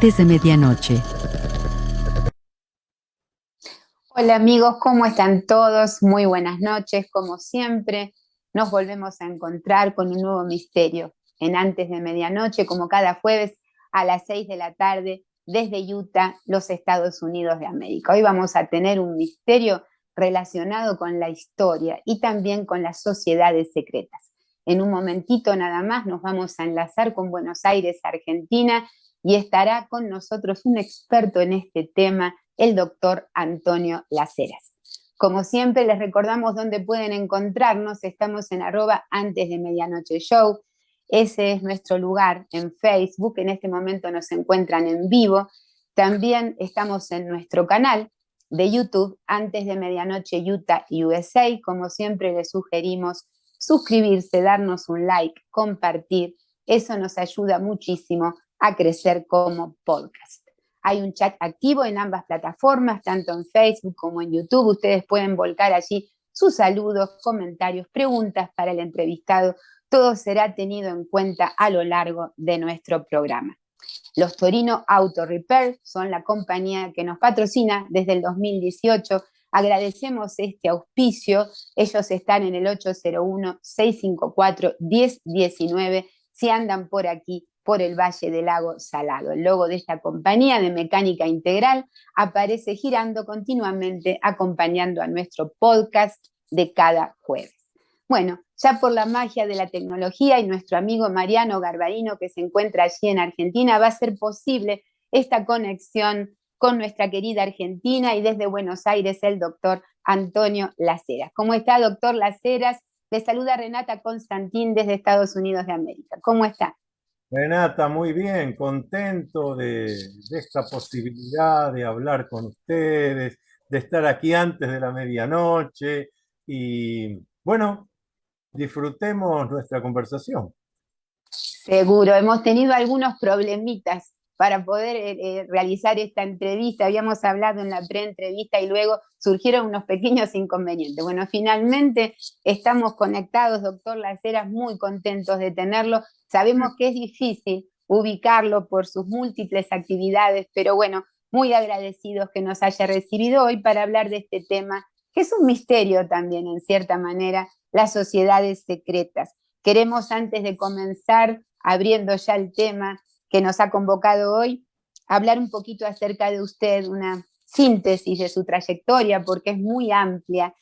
antes de medianoche. Hola amigos, ¿cómo están todos? Muy buenas noches, como siempre. Nos volvemos a encontrar con un nuevo misterio en Antes de Medianoche, como cada jueves a las 6 de la tarde desde Utah, los Estados Unidos de América. Hoy vamos a tener un misterio relacionado con la historia y también con las sociedades secretas. En un momentito nada más nos vamos a enlazar con Buenos Aires, Argentina, y estará con nosotros un experto en este tema, el doctor Antonio Las Heras. Como siempre, les recordamos dónde pueden encontrarnos. Estamos en @antes de medianoche show. Ese es nuestro lugar en Facebook. En este momento nos encuentran en vivo. También estamos en nuestro canal de YouTube, Antes de Medianoche Utah USA. Como siempre, les sugerimos suscribirse, darnos un like, compartir. Eso nos ayuda muchísimo a crecer como podcast. Hay un chat activo en ambas plataformas, tanto en Facebook como en YouTube. Ustedes pueden volcar allí sus saludos, comentarios, preguntas para el entrevistado. Todo será tenido en cuenta a lo largo de nuestro programa. Los Torino Auto Repair son la compañía que nos patrocina desde el 2018. Agradecemos este auspicio. Ellos están en el 801-654-1019 si andan por aquí, por el Valle del Lago Salado. El logo de esta compañía de mecánica integral aparece girando continuamente, acompañando a nuestro podcast de cada jueves. Bueno, ya por la magia de la tecnología y nuestro amigo Mariano Garbarino, que se encuentra allí en Argentina, va a ser posible esta conexión con nuestra querida Argentina, y desde Buenos Aires el doctor Antonio Las Heras. ¿Cómo está, doctor Las Heras? Le saluda Renata Constantín desde Estados Unidos de América. ¿Cómo está? Renata, muy bien, contento de esta posibilidad de hablar con ustedes, de estar aquí antes de la medianoche y bueno, disfrutemos nuestra conversación. Seguro, hemos tenido algunos problemitas para poder realizar esta entrevista. Habíamos hablado en la pre-entrevista y luego surgieron unos pequeños inconvenientes. Bueno, finalmente estamos conectados, doctor Las Heras, muy contentos de tenerlo. Sabemos que es difícil ubicarlo por sus múltiples actividades, pero bueno, muy agradecidos que nos haya recibido hoy para hablar de este tema, que es un misterio también, en cierta manera, las sociedades secretas. Queremos, antes de comenzar, abriendo ya el tema que nos ha convocado hoy, hablar un poquito acerca de usted, una síntesis de su trayectoria, porque es muy amplia.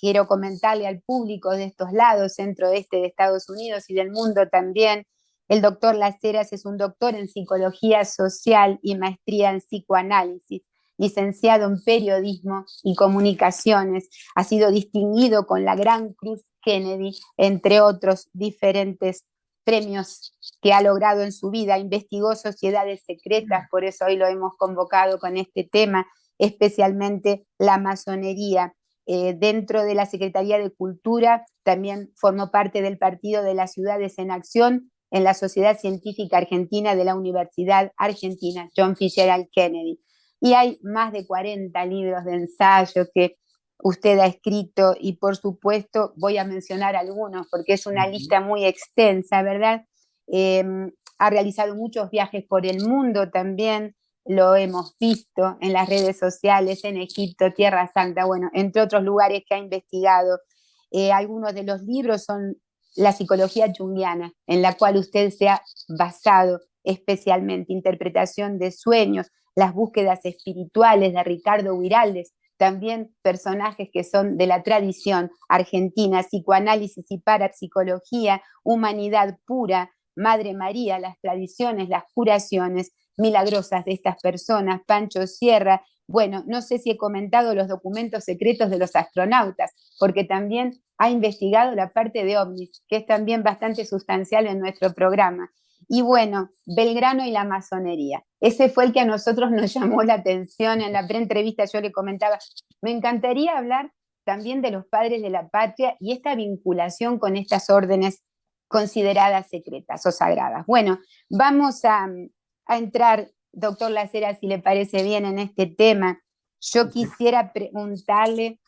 Quiero comentarle al público de estos lados, centro-este de Estados Unidos y del mundo también. El doctor Las Heras es un doctor en psicología social y maestría en psicoanálisis, licenciado en periodismo y comunicaciones. Ha sido distinguido con la Gran Cruz Kennedy, entre otros diferentes premios que ha logrado en su vida. Investigó sociedades secretas, por eso hoy lo hemos convocado con este tema, especialmente la masonería. Dentro de la Secretaría de Cultura también formó parte del Partido de las Ciudades en Acción en la Sociedad Científica Argentina de la Universidad Argentina John Fitzgerald Kennedy. Y hay más de 40 libros de ensayo que usted ha escrito, y por supuesto voy a mencionar algunos porque es una lista muy extensa, ¿verdad? Ha realizado muchos viajes por el mundo también, lo hemos visto en las redes sociales, en Egipto, Tierra Santa, bueno, entre otros lugares que ha investigado. Algunos de los libros son La psicología junguiana, en la cual usted se ha basado especialmente, Interpretación de sueños, Las búsquedas espirituales de Ricardo Guiraldes, también personajes que son de la tradición argentina, Psicoanálisis y Parapsicología, Humanidad Pura, Madre María, las tradiciones, las curaciones milagrosas de estas personas, Pancho Sierra. Bueno, no sé si he comentado los documentos secretos de los astronautas, porque también ha investigado la parte de ovnis, que es también bastante sustancial en nuestro programa. Y bueno, Belgrano y la masonería. Ese fue el que a nosotros nos llamó la atención. En la pre-entrevista yo le comentaba, me encantaría hablar también de los padres de la patria y esta vinculación con estas órdenes consideradas secretas o sagradas. Bueno, vamos a entrar, doctor Las Heras, si le parece bien, en este tema. Yo quisiera preguntarle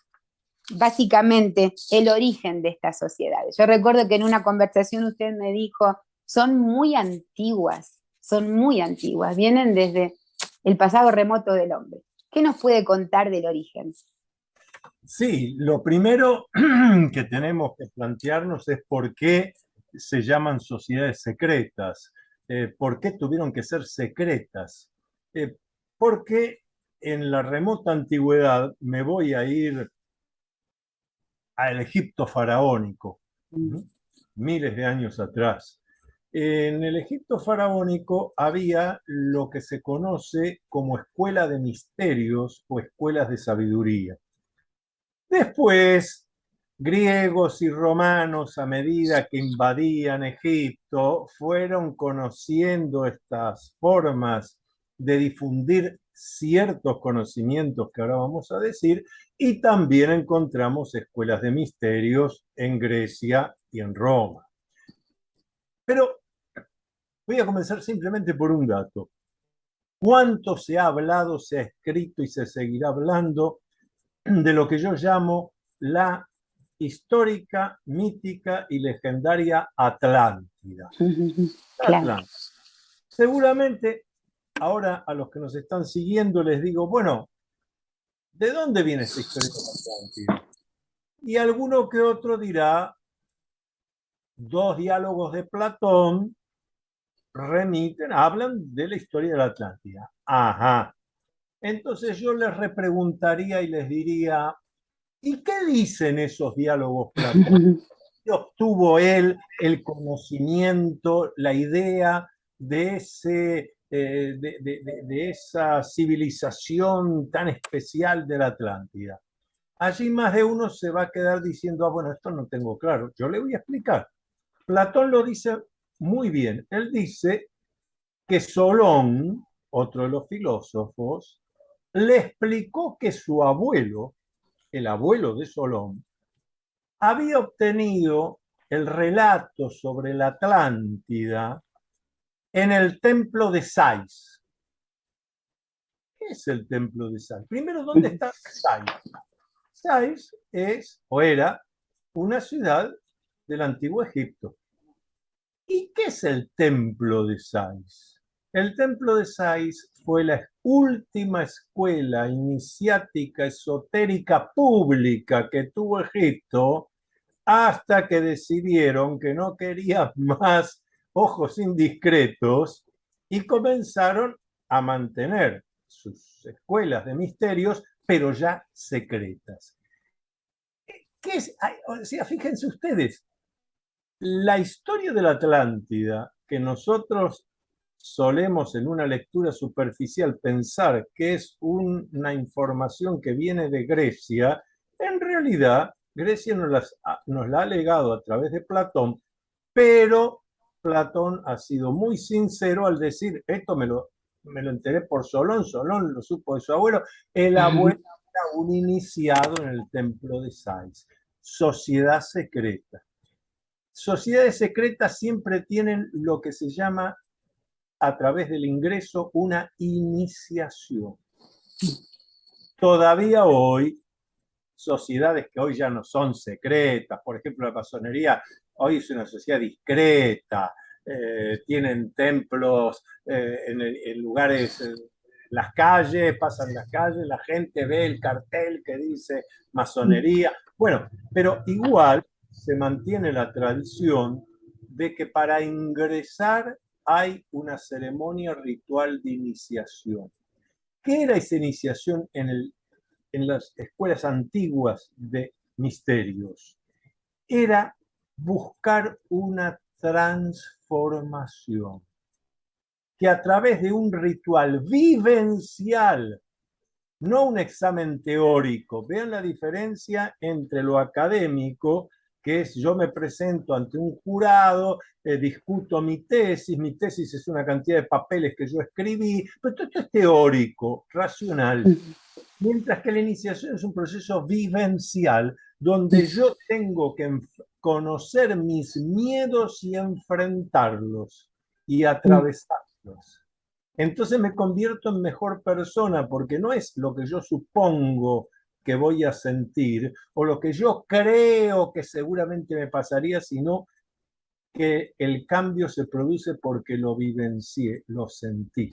básicamente el origen de estas sociedades. Yo recuerdo que en una conversación usted me dijo, son muy antiguas, son muy antiguas, vienen desde el pasado remoto del hombre. ¿Qué nos puede contar del origen? Sí, lo primero que tenemos que plantearnos es por qué se llaman sociedades secretas, por qué tuvieron que ser secretas. Eh, Porque en la remota antigüedad, me voy a ir al Egipto faraónico, miles de años atrás. En el Egipto faraónico había lo que se conoce como escuela de misterios o escuelas de sabiduría. Después, griegos y romanos, a medida que invadían Egipto, fueron conociendo estas formas de difundir ciertos conocimientos que ahora vamos a decir, y también encontramos escuelas de misterios en Grecia y en Roma. Pero voy a comenzar simplemente por un dato. ¿Cuánto se ha hablado, se ha escrito y se seguirá hablando de lo que yo llamo la histórica, mítica y legendaria Atlántida? Claro. Atlántida. Seguramente ahora a los que nos están siguiendo les digo, bueno, ¿de dónde viene esta historia de Atlántida? Y alguno que otro dirá, dos diálogos de Platón hablan de la historia de la Atlántida. Ajá. Entonces yo les repreguntaría y les diría, ¿y qué dicen esos diálogos platónicos? Obtuvo él el conocimiento, la idea de esa civilización tan especial de la Atlántida? Allí más de uno se va a quedar diciendo, ah, bueno, esto no tengo claro. Yo le voy a explicar. Platón lo dice muy bien. Él dice que Solón, otro de los filósofos, le explicó que su abuelo, el abuelo de Solón, había obtenido el relato sobre la Atlántida en el templo de Sais. ¿Qué es el templo de Sais? Primero, ¿dónde está Sais? Sais es o era una ciudad del antiguo Egipto. ¿Y qué es el templo de Sais? El templo de Sais fue la última escuela iniciática esotérica pública que tuvo Egipto hasta que decidieron que no querían más ojos indiscretos y comenzaron a mantener sus escuelas de misterios, pero ya secretas. ¿Qué es? O sea, fíjense ustedes, la historia de la Atlántida, que nosotros solemos en una lectura superficial pensar que es una información que viene de Grecia, en realidad Grecia nos la ha legado a través de Platón, pero Platón ha sido muy sincero al decir, esto me lo enteré por Solón, Solón lo supo de su abuelo, el abuelo era un iniciado en el templo de Sais, sociedad secreta. Sociedades secretas siempre tienen lo que se llama a través del ingreso una iniciación. Todavía hoy, sociedades que hoy ya no son secretas, por ejemplo la masonería hoy es una sociedad discreta, tienen templos en lugares, las calles, pasan las calles, la gente ve el cartel que dice masonería, bueno, pero igual se mantiene la tradición de que para ingresar hay una ceremonia ritual de iniciación. ¿Qué era esa iniciación en las escuelas antiguas de misterios? Era buscar una transformación que a través de un ritual vivencial, no un examen teórico, vean la diferencia entre lo académico, que es yo me presento ante un jurado, discuto mi tesis es una cantidad de papeles que yo escribí, pero todo esto es teórico, racional. Mientras que la iniciación es un proceso vivencial donde yo tengo que conocer mis miedos y enfrentarlos y atravesarlos. Entonces me convierto en mejor persona porque no es lo que yo supongo que voy a sentir o lo que yo creo que seguramente me pasaría, sino que el cambio se produce porque lo vivencié, lo sentí.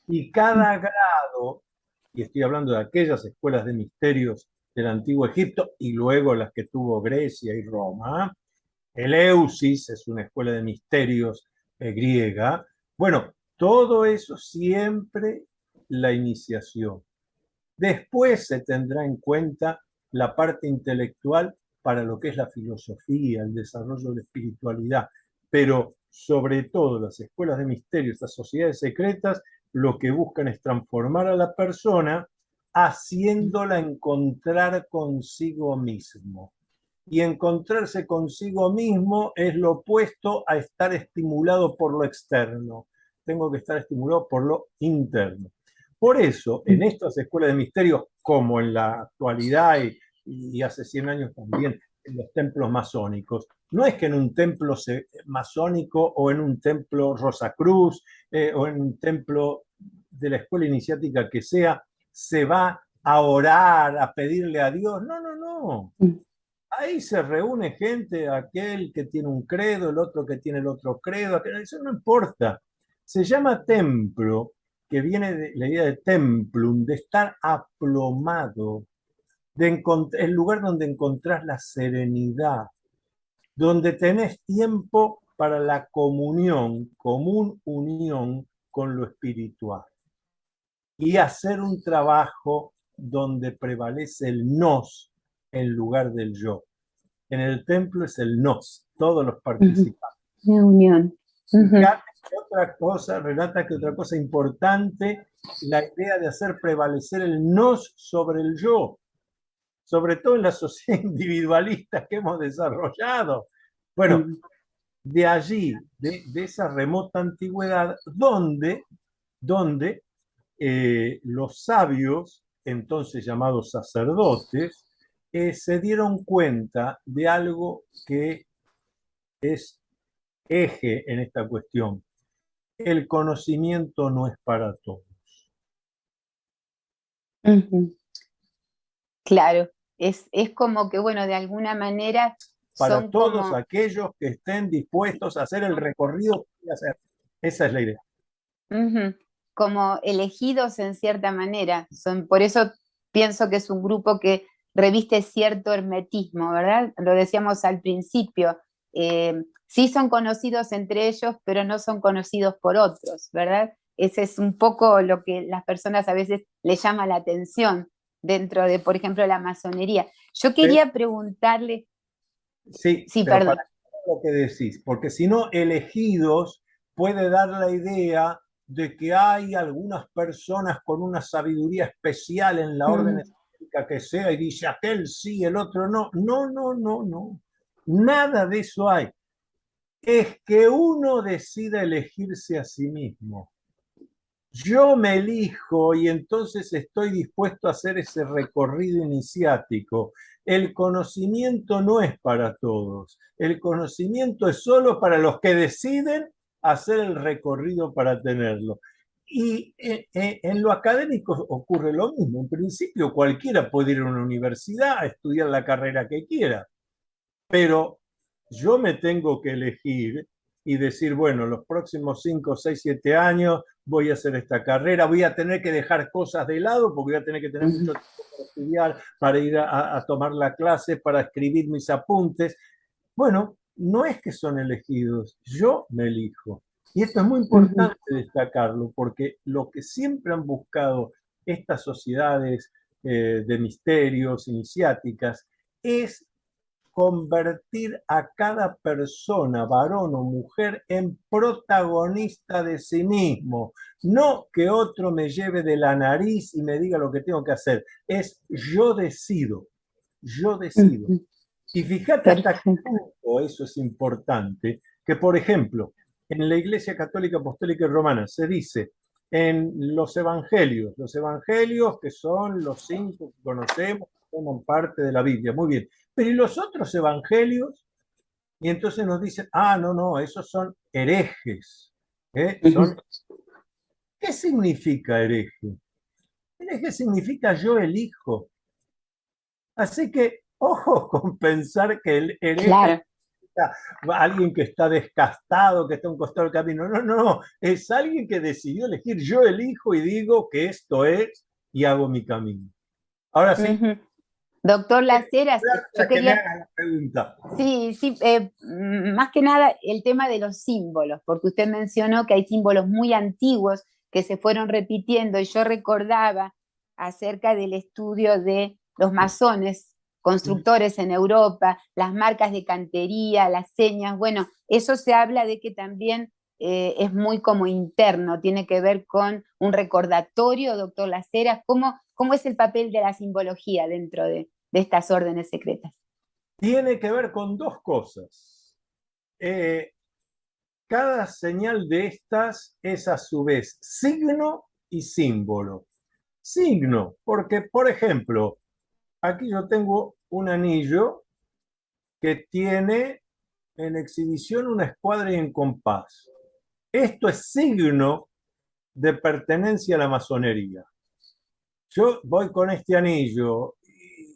Y cada grado, y estoy hablando de aquellas escuelas de misterios del Antiguo Egipto y luego las que tuvo Grecia y Roma, Eleusis es una escuela de misterios griega. Bueno, todo eso siempre la iniciación. Después se tendrá en cuenta la parte intelectual para lo que es la filosofía, el desarrollo de la espiritualidad, pero sobre todo las escuelas de misterios, las sociedades secretas, lo que buscan es transformar a la persona haciéndola encontrar consigo mismo. Y encontrarse consigo mismo es lo opuesto a estar estimulado por lo externo. Tengo que estar estimulado por lo interno. Por eso, en estas escuelas de misterios, como en la actualidad y hace 100 años también, en los templos masónicos, no es que en un templo masónico o en un templo Rosacruz o en un templo de la escuela iniciática que sea, se va a orar, a pedirle a Dios. No, no, no. Ahí se reúne gente, aquel que tiene un credo, el otro que tiene el otro credo, eso no importa. Se llama templo, que viene de la idea de templum, de estar aplomado, de el lugar donde encontrás la serenidad, donde tenés tiempo para la comunión, común unión con lo espiritual. Y hacer un trabajo donde prevalece el nos en lugar del yo. En el templo es el nos, todos los participantes. La unión. Fíjate que otra cosa, Renata, que otra cosa importante, la idea de hacer prevalecer el nos sobre el yo, sobre todo en la sociedad individualista que hemos desarrollado. Bueno, de allí, de esa remota antigüedad, donde los sabios, entonces llamados sacerdotes, se dieron cuenta de algo que es eje en esta cuestión. El conocimiento no es para todos. Claro, es como que, bueno, de alguna manera Para son todos como, aquellos que estén dispuestos a hacer el recorrido que hay que hacer. Esa es la idea. como elegidos en cierta manera. Por eso pienso que es un grupo que reviste cierto hermetismo, ¿verdad? Lo decíamos al principio. Sí son conocidos entre ellos, pero no son conocidos por otros, ¿verdad? Ese es un poco lo que las personas a veces les llama la atención dentro de, por ejemplo, la masonería. Yo quería preguntarle, Sí, sí, pero perdón. para lo que decís, porque si no, elegidos puede dar la idea de que hay algunas personas con una sabiduría especial en la orden esotérica que sea y dice aquel sí, el otro no. No, no, no, no. Nada de eso hay. Es que uno decida elegirse a sí mismo. Yo me elijo y entonces estoy dispuesto a hacer ese recorrido iniciático. El conocimiento no es para todos. El conocimiento es solo para los que deciden hacer el recorrido para tenerlo. Y en lo académico ocurre lo mismo. En principio cualquiera puede ir a una universidad a estudiar la carrera que quiera, pero yo me tengo que elegir y decir, bueno, los próximos 5, 6, 7 años voy a hacer esta carrera, voy a tener que dejar cosas de lado porque voy a tener que tener mucho tiempo para estudiar, para ir a tomar la clase, para escribir mis apuntes. Bueno, no es que son elegidos, yo me elijo. Y esto es muy importante destacarlo porque lo que siempre han buscado estas sociedades de misterios, iniciáticas, es convertir a cada persona, varón o mujer, en protagonista de sí mismo. No que otro me lleve de la nariz y me diga lo que tengo que hacer. Es yo decido, yo decido. Y fíjate hasta qué punto eso es importante, que por ejemplo, en la Iglesia Católica Apostólica y Romana se dice en los evangelios que son los 5 que conocemos, que forman parte de la Biblia, muy bien, pero ¿y los otros evangelios? Y entonces nos dicen, ah, no, no, esos son herejes. ¿Qué significa hereje? Hereje significa yo elijo. Así que, ojo con pensar que el hereje Claro. alguien que está descastado, que está a un costado del camino. No, no, no. Es alguien que decidió elegir. Yo elijo y digo que esto es y hago mi camino. Ahora sí. Ujú. Doctor Las Heras, yo Que me quería, haga la pregunta. sí, sí, más que nada el tema de los símbolos, porque usted mencionó que hay símbolos muy antiguos que se fueron repitiendo y yo recordaba acerca del estudio de los masones, constructores en Europa, las marcas de cantería, las señas, bueno, eso se habla de que también es muy como interno, tiene que ver con un recordatorio, doctor Las Heras, ¿cómo es el papel de la simbología dentro de estas órdenes secretas? Tiene que ver con dos cosas. Cada señal de estas es a su vez signo y símbolo. Signo, porque por ejemplo, aquí yo tengo un anillo que tiene en exhibición una escuadra y un compás. Esto es signo de pertenencia a la masonería. Yo voy con este anillo y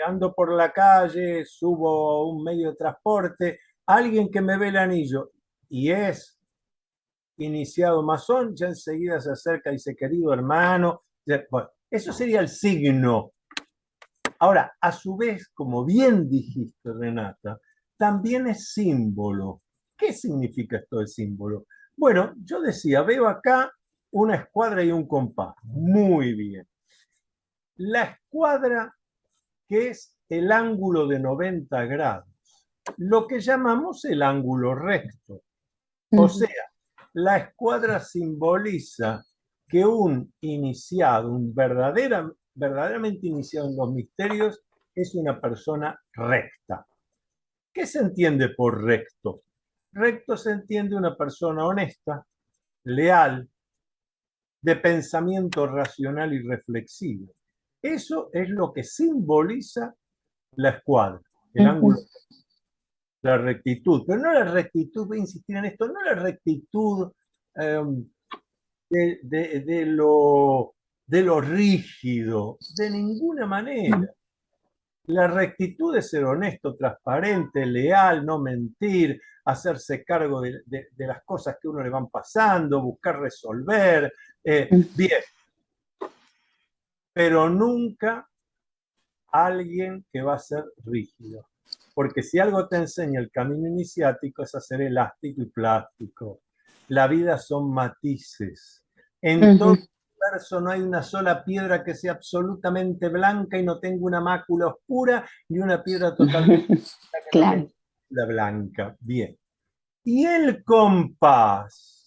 ando por la calle, subo a un medio de transporte, alguien que me ve el anillo y es iniciado masón, ya enseguida se acerca y dice, querido hermano, bueno, eso sería el signo. Ahora, a su vez, como bien dijiste, Renata, también es símbolo. ¿Qué significa esto de símbolo? Bueno, yo decía, veo acá una escuadra y un compás. Muy bien. La escuadra, que es el ángulo de 90 grados, lo que llamamos el ángulo recto. O sea, la escuadra simboliza que un iniciado, verdaderamente iniciado en los misterios, es una persona recta. ¿Qué se entiende por recto? Recto se entiende una persona honesta, leal, de pensamiento racional y reflexivo. Eso es lo que simboliza la escuadra, el ángulo, la rectitud. Pero no la rectitud, voy a insistir en esto, no la rectitud eh, de lo rígido, de ninguna manera. La rectitud es ser honesto, transparente, leal, no mentir, hacerse cargo de las cosas que a uno le van pasando, buscar resolver. Bien, pero nunca alguien que va a ser rígido. Porque si algo te enseña el camino iniciático es a ser elástico y plástico. La vida son matices. En todo el universo no hay una sola piedra que sea absolutamente blanca y no tenga una mácula oscura, ni una piedra totalmente blanca que no tenga una blanca. Bien. Y el compás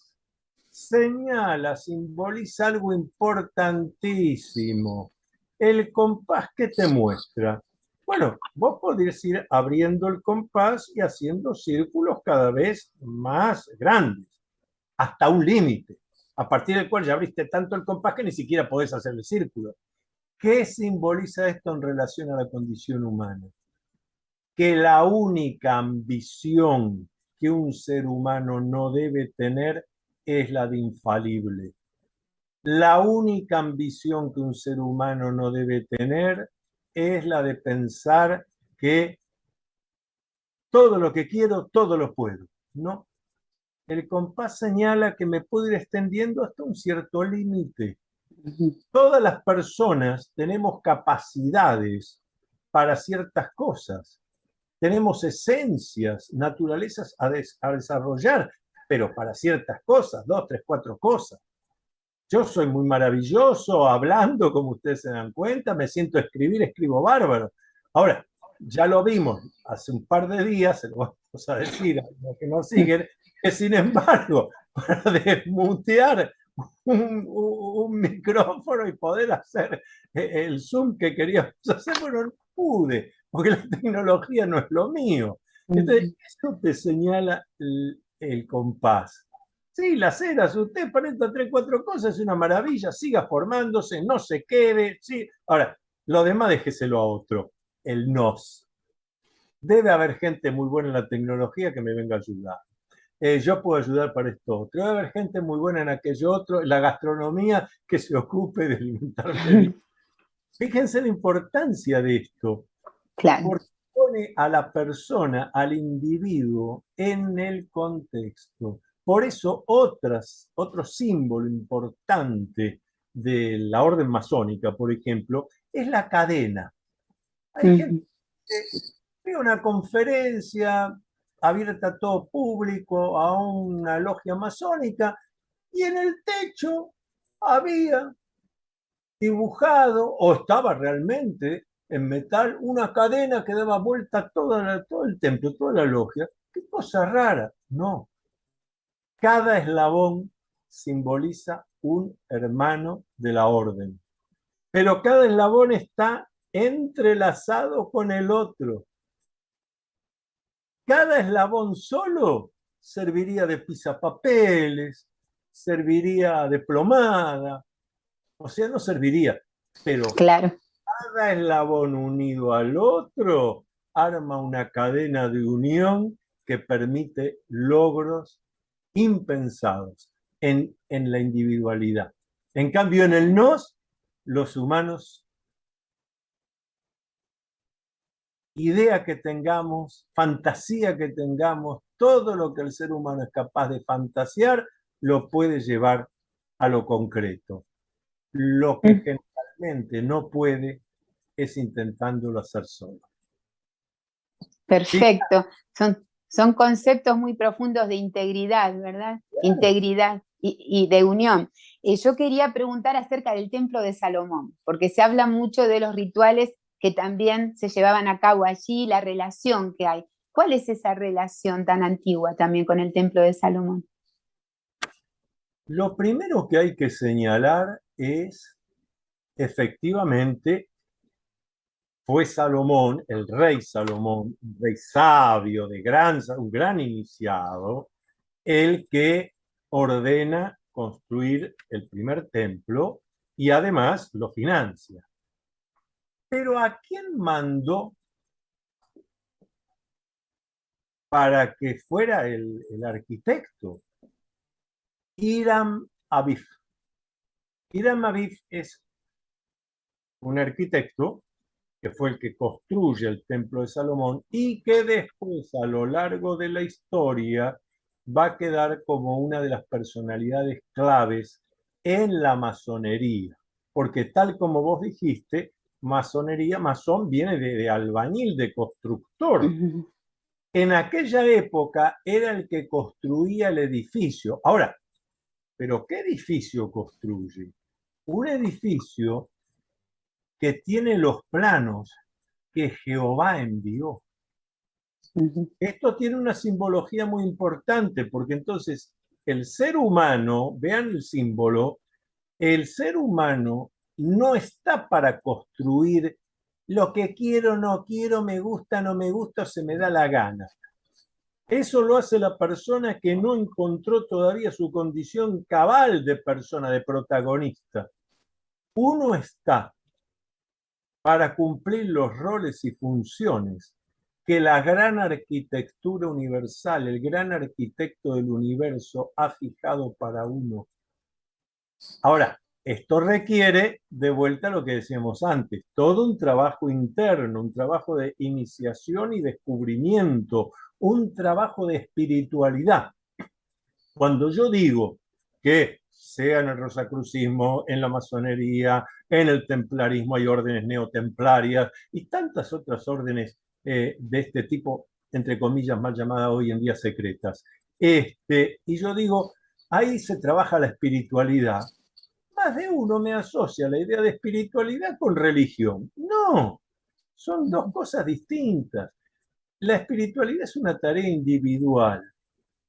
señala, simboliza algo importantísimo. El compás, ¿qué te muestra? Bueno, vos podés ir abriendo el compás y haciendo círculos cada vez más grandes, hasta un límite, a partir del cual ya abriste tanto el compás que ni siquiera podés hacer el círculo. ¿Qué simboliza esto en relación a la condición humana? Que la única ambición que un ser humano no debe tener es la de infalible. La única ambición que un ser humano no debe tener es la de pensar que todo lo que quiero, todo lo puedo. No. El compás señala que me puedo ir extendiendo hasta un cierto límite. Todas las personas tenemos capacidades para ciertas cosas. Tenemos esencias, naturalezas a desarrollar, pero para ciertas cosas, 2, 3, 4 cosas. Yo soy muy maravilloso hablando, como ustedes se dan cuenta, me siento a escribir, escribo bárbaro. Ahora, ya lo vimos hace un par de días, se lo vamos a decir a los que nos siguen, que sin embargo, para desmutear un micrófono y poder hacer el Zoom que queríamos hacer, bueno, no pude, porque la tecnología no es lo mío. Entonces, eso te señala el compás. Sí, las eras, usted para estas 3, 4 cosas es una maravilla, siga formándose, no se quede. Sí. Ahora, lo demás déjeselo a otro, el nos. Debe haber gente muy buena en la tecnología que me venga a ayudar. Yo puedo ayudar para esto otro. Debe haber gente muy buena en aquello otro, en la gastronomía, que se ocupe de alimentarme bien. Fíjense la importancia de esto. Claro. Porque pone a la persona, al individuo, en el contexto. Por eso otro símbolo importante de la orden masónica, por ejemplo, es la cadena. Hay gente que ve una conferencia abierta a todo público, a una logia masónica, y en el techo había dibujado, o estaba realmente en metal, una cadena que daba vuelta a todo el templo, toda la logia. Qué cosa rara. No, cada eslabón simboliza un hermano de la orden, pero cada eslabón está entrelazado con el otro. Cada eslabón solo serviría de pisapapeles, serviría de plomada, o sea, no serviría, pero Claro. cada eslabón unido al otro arma una cadena de unión que permite logros impensados en la individualidad. En cambio, en el nos, los humanos, idea que tengamos, fantasía que tengamos, todo lo que el ser humano es capaz de fantasear, lo puede llevar a lo concreto. Lo que generalmente no puede es intentándolo hacer solo. ¿Sí? Perfecto. Son conceptos muy profundos de integridad, ¿verdad? Integridad y de unión. Yo quería preguntar acerca del Templo de Salomón, porque se habla mucho de los rituales que también se llevaban a cabo allí, la relación que hay. ¿Cuál es esa relación tan antigua también con el Templo de Salomón? Lo primero que hay que señalar es, efectivamente, fue Salomón, el rey Salomón, un rey sabio, un gran iniciado, el que ordena construir el primer templo y además lo financia. Pero ¿a quién mandó para que fuera el arquitecto? Hiram Abif. Hiram Abif es un arquitecto que fue el que construye el Templo de Salomón y que después, a lo largo de la historia, va a quedar como una de las personalidades claves en la masonería. Porque tal como vos dijiste, masonería, masón viene de albañil, de constructor. En aquella época era el que construía el edificio. Ahora, ¿pero qué edificio construye? Un edificio que tiene los planos que Jehová envió. Esto tiene una simbología muy importante porque entonces el ser humano, vean el símbolo, el ser humano no está para construir lo que quiero, no quiero, me gusta, no me gusta, se me da la gana. Eso lo hace la persona que no encontró todavía su condición cabal de persona, de protagonista. Uno está para cumplir los roles y funciones que la gran arquitectura universal, el gran arquitecto del universo ha fijado para uno. Ahora, esto requiere, de vuelta a lo que decíamos antes, todo un trabajo interno, un trabajo de iniciación y descubrimiento, un trabajo de espiritualidad. Cuando yo digo que sea en el rosacrucismo, en la masonería, en el templarismo, hay órdenes neotemplarias y tantas otras órdenes de este tipo, entre comillas, mal llamadas hoy en día secretas. Y yo digo, ahí se trabaja la espiritualidad. Más de uno me asocia la idea de espiritualidad con religión. No, son dos cosas distintas. La espiritualidad es una tarea individual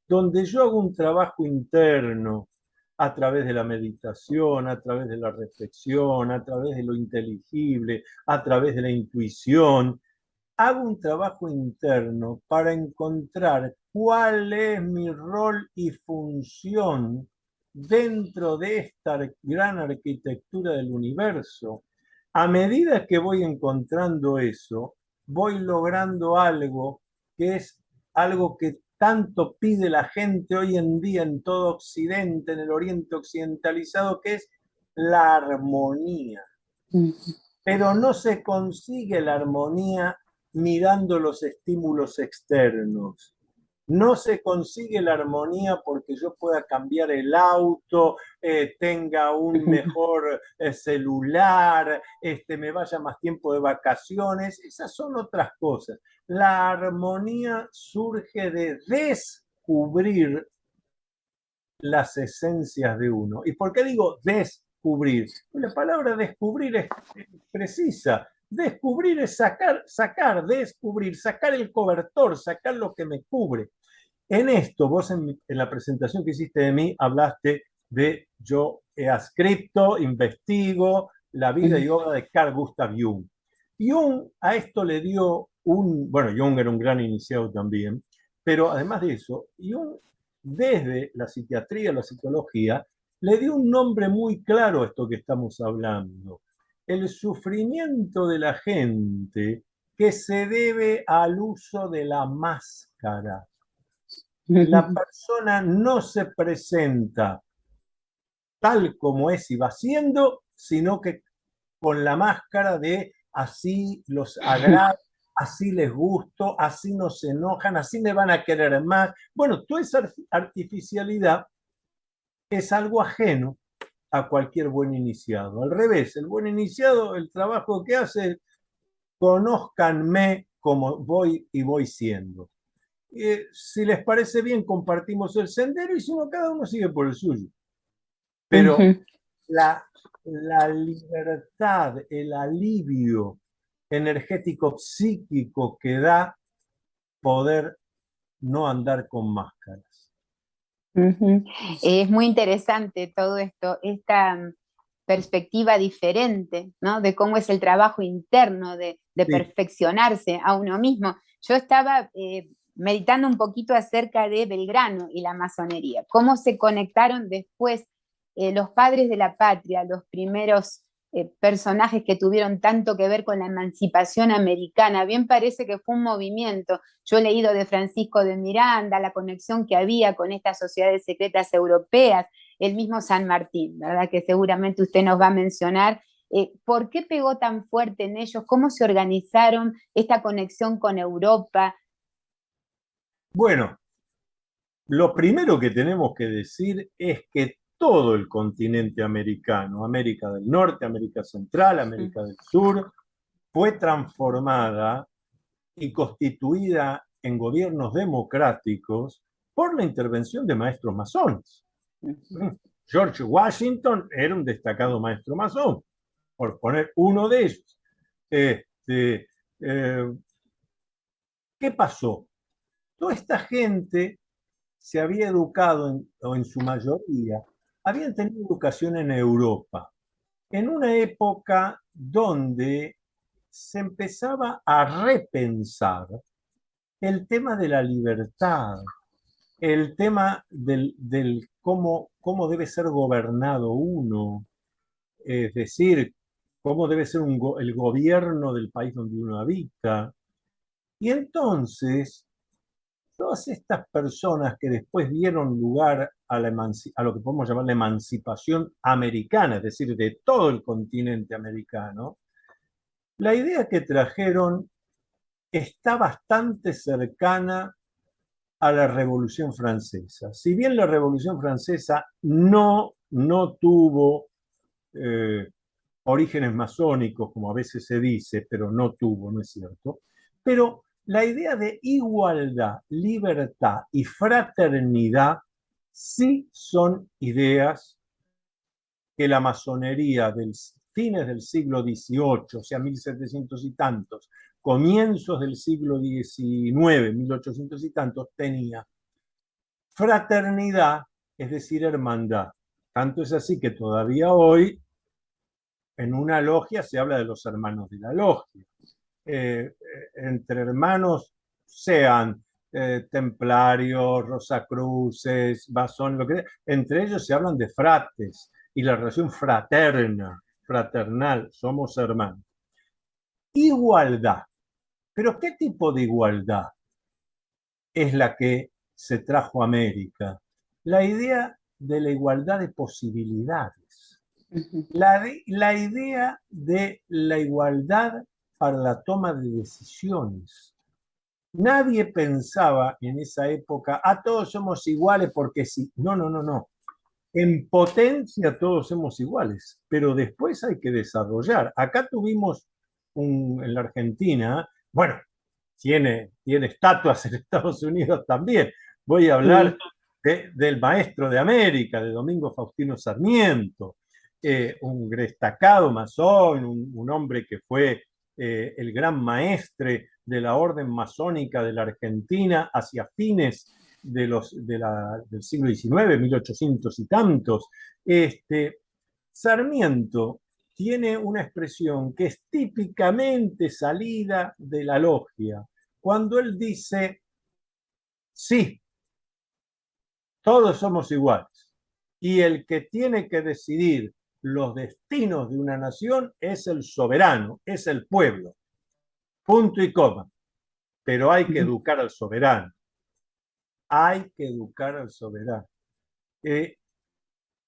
donde yo hago un trabajo interno a través de la meditación, a través de la reflexión, a través de lo inteligible, a través de la intuición. Hago un trabajo interno para encontrar cuál es mi rol y función dentro de esta gran arquitectura del universo. A medida que voy encontrando eso, voy logrando algo que es algo que tanto pide la gente hoy en día en todo Occidente, en el Oriente occidentalizado, que es la armonía. Pero no se consigue la armonía mirando los estímulos externos. No se consigue la armonía porque yo pueda cambiar el auto, tenga un mejor celular, me vaya más tiempo de vacaciones. Esas son otras cosas. La armonía surge de descubrir las esencias de uno. ¿Y por qué digo descubrir? La palabra descubrir es precisa. Descubrir es sacar, descubrir, sacar el cobertor, sacar lo que me cubre. En esto, vos en la presentación que hiciste de mí, hablaste de yo adscripto, investigo la vida y obra de Carl Gustav Jung. Jung a esto le dio bueno, Jung era un gran iniciado también, pero además de eso, Jung desde la psiquiatría, la psicología, le dio un nombre muy claro a esto que estamos hablando. El sufrimiento de la gente que se debe al uso de la máscara. La persona no se presenta tal como es y va siendo, sino que con la máscara de así los agrado, así les gusto, así no se enojan, así me van a querer más. Bueno, toda esa artificialidad es algo ajeno a cualquier buen iniciado. Al revés, el buen iniciado, el trabajo que hace es conózcanme como voy y voy siendo. Si les parece bien, compartimos el sendero y si no, cada uno sigue por el suyo. Pero la libertad, el alivio energético psíquico que da poder no andar con máscaras. Es muy interesante todo esto, esta perspectiva diferente, ¿no? De cómo es el trabajo interno, de Sí. perfeccionarse a uno mismo. Yo estaba meditando un poquito acerca de Belgrano y la masonería, cómo se conectaron después los padres de la patria, los primeros personajes que tuvieron tanto que ver con la emancipación americana. Bien parece que fue un movimiento. Yo he leído de Francisco de Miranda, la conexión que había con estas sociedades secretas europeas, el mismo San Martín, ¿verdad? Que seguramente usted nos va a mencionar. ¿Por qué pegó tan fuerte en ellos? ¿Cómo se organizaron esta conexión con Europa? Bueno, lo primero que tenemos que decir es que todo el continente americano, América del Norte, América Central, América del Sur, fue transformada y constituida en gobiernos democráticos por la intervención de maestros masones. George Washington era un destacado maestro masón, por poner uno de ellos. ¿Qué pasó? Toda esta gente se había educado, o en su mayoría, habían tenido educación en Europa, en una época donde se empezaba a repensar el tema de la libertad, el tema del cómo debe ser gobernado uno, es decir, cómo debe ser el gobierno del país donde uno habita. Y entonces, todas estas personas que después dieron lugar a lo que podemos llamar la emancipación americana, es decir, de todo el continente americano, la idea que trajeron está bastante cercana a la Revolución Francesa. Si bien la Revolución Francesa no tuvo orígenes masónicos, como a veces se dice, pero no tuvo, no es cierto, pero la idea de igualdad, libertad y fraternidad sí son ideas que la masonería del fines del siglo XVIII, o sea, 1700 y tantos, comienzos del siglo XIX, 1800 y tantos, tenía. Fraternidad, es decir, hermandad. Tanto es así que todavía hoy en una logia se habla de los hermanos de la logia. Entre hermanos sean templarios, rosacruces, masón, lo que sea, entre ellos se hablan de frates y la relación fraterna, fraternal, somos hermanos. Igualdad. ¿Pero qué tipo de igualdad es la que se trajo a América? La idea de la igualdad de posibilidades. La idea de la igualdad para la toma de decisiones. Nadie pensaba en esa época, todos somos iguales porque sí. No, no, no, no. En potencia todos somos iguales, pero después hay que desarrollar. Acá tuvimos en la Argentina, bueno, tiene estatuas en Estados Unidos también. Voy a hablar Sí. del maestro de América, de Domingo Faustino Sarmiento, un destacado masón, un hombre que fue el gran maestre de la orden masónica de la Argentina hacia fines del siglo XIX, 1800 y tantos. Sarmiento tiene una expresión que es típicamente salida de la logia, cuando él dice, sí, todos somos iguales, y el que tiene que decidir los destinos de una nación es el soberano, es el pueblo, punto y coma, pero hay que educar al soberano, hay que educar al soberano.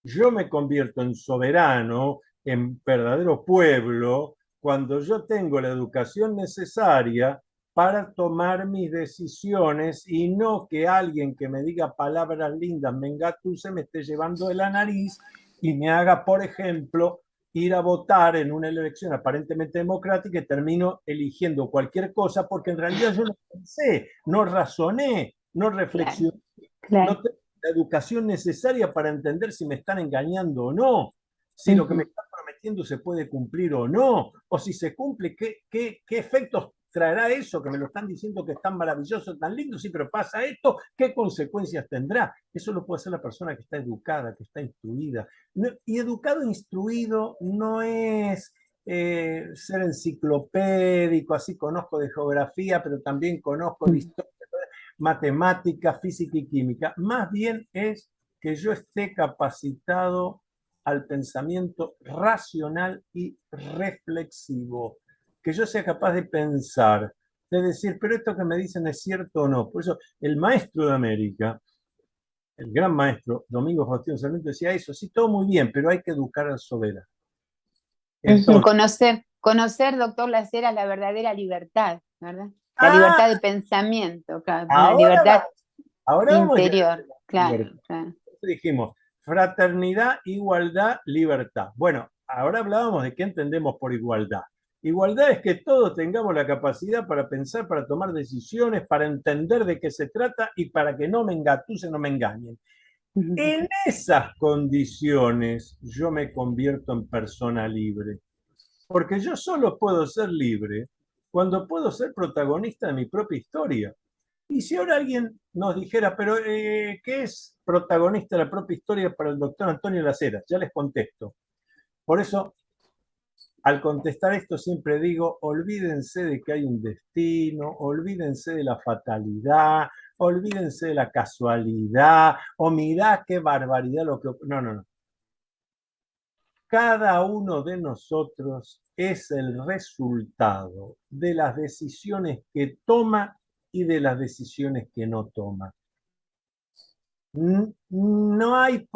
Yo me convierto en soberano, en verdadero pueblo, cuando yo tengo la educación necesaria para tomar mis decisiones y no que alguien que me diga palabras lindas, me engatuse, me esté llevando de la nariz y me haga, por ejemplo, ir a votar en una elección aparentemente democrática y termino eligiendo cualquier cosa porque en realidad yo no pensé, no razoné, no Claro, reflexioné, no claro. tengo la educación necesaria para entender si me están engañando o no, si lo que me Ujú. están prometiendo se puede cumplir o no, o si se cumple, qué efectos traerá eso, que me lo están diciendo que es tan maravilloso, tan lindo, sí, pero pasa esto, ¿qué consecuencias tendrá? Eso lo puede hacer la persona que está educada, que está instruida. Y educado e instruido no es ser enciclopédico, así conozco de geografía, pero también conozco de historia, matemática, física y química. Más bien es que yo esté capacitado al pensamiento racional y reflexivo, que yo sea capaz de pensar, de decir, pero esto que me dicen es cierto o no. Por eso el maestro de América, el gran maestro Domingo Faustino Sarmiento decía eso, sí, todo muy bien, pero hay que educar al soberano. Ujú. Entonces, Conocer, doctor Lacera, la verdadera libertad, ¿verdad? La ah, libertad de pensamiento, claro, una ahora, libertad ahora vamos a llegar a interior, la claro, libertad. claro. Dijimos, fraternidad, igualdad, libertad. Bueno, ahora hablábamos de qué entendemos por igualdad. Igualdad es que todos tengamos la capacidad para pensar, para tomar decisiones, para entender de qué se trata y para que no me engatusen, no me engañen. En esas condiciones yo me convierto en persona libre, porque yo solo puedo ser libre cuando puedo ser protagonista de mi propia historia. Y si ahora alguien nos dijera, pero ¿qué es protagonista de la propia historia para el doctor Antonio Las Heras? Ya les contesto. Por eso, al contestar esto, siempre digo, olvídense de que hay un destino, olvídense de la fatalidad, olvídense de la casualidad, o mirá qué barbaridad lo que... No, no, no. Cada uno de nosotros es el resultado de las decisiones que toma y de las decisiones que no toma. No hay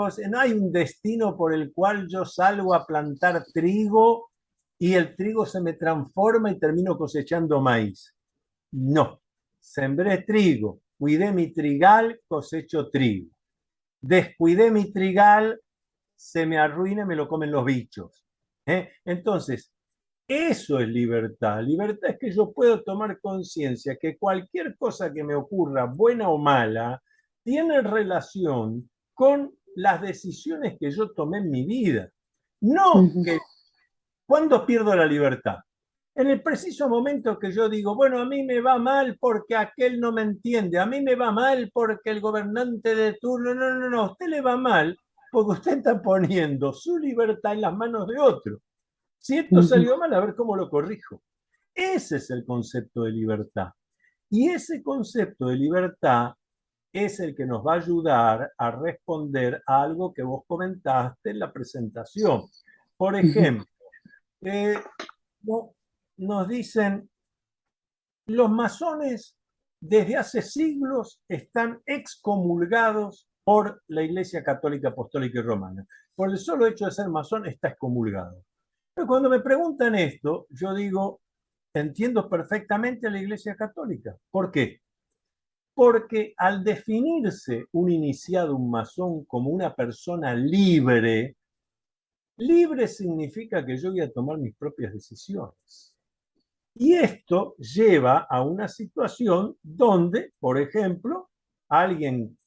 un destino por el cual yo salgo a plantar trigo y el trigo se me transforma y termino cosechando maíz. No, sembré trigo, cuidé mi trigal, cosecho trigo. Descuidé mi trigal, se me arruina y me lo comen los bichos. Entonces, eso es libertad. Libertad es que yo puedo tomar conciencia que cualquier cosa que me ocurra, buena o mala, tiene relación con las decisiones que yo tomé en mi vida. No Ujú. que cuando pierdo la libertad. En el preciso momento que yo digo, bueno, a mí me va mal porque aquel no me entiende, a mí me va mal porque el gobernante de turno, no, no, no, a usted le va mal porque usted está poniendo su libertad en las manos de otro. Si esto Ujú. salió mal, a ver cómo lo corrijo. Ese es el concepto de libertad. Y ese concepto de libertad es el que nos va a ayudar a responder a algo que vos comentaste en la presentación. Por Ujú. ejemplo, eh, nos dicen, los masones desde hace siglos están excomulgados por la Iglesia Católica Apostólica y Romana. Por el solo hecho de ser masón está excomulgado. Pero cuando me preguntan esto, yo digo, entiendo perfectamente a la Iglesia Católica. ¿Por qué? Porque al definirse un iniciado, un masón, como una persona libre, libre significa que yo voy a tomar mis propias decisiones. Y esto lleva a una situación donde, por ejemplo, alguien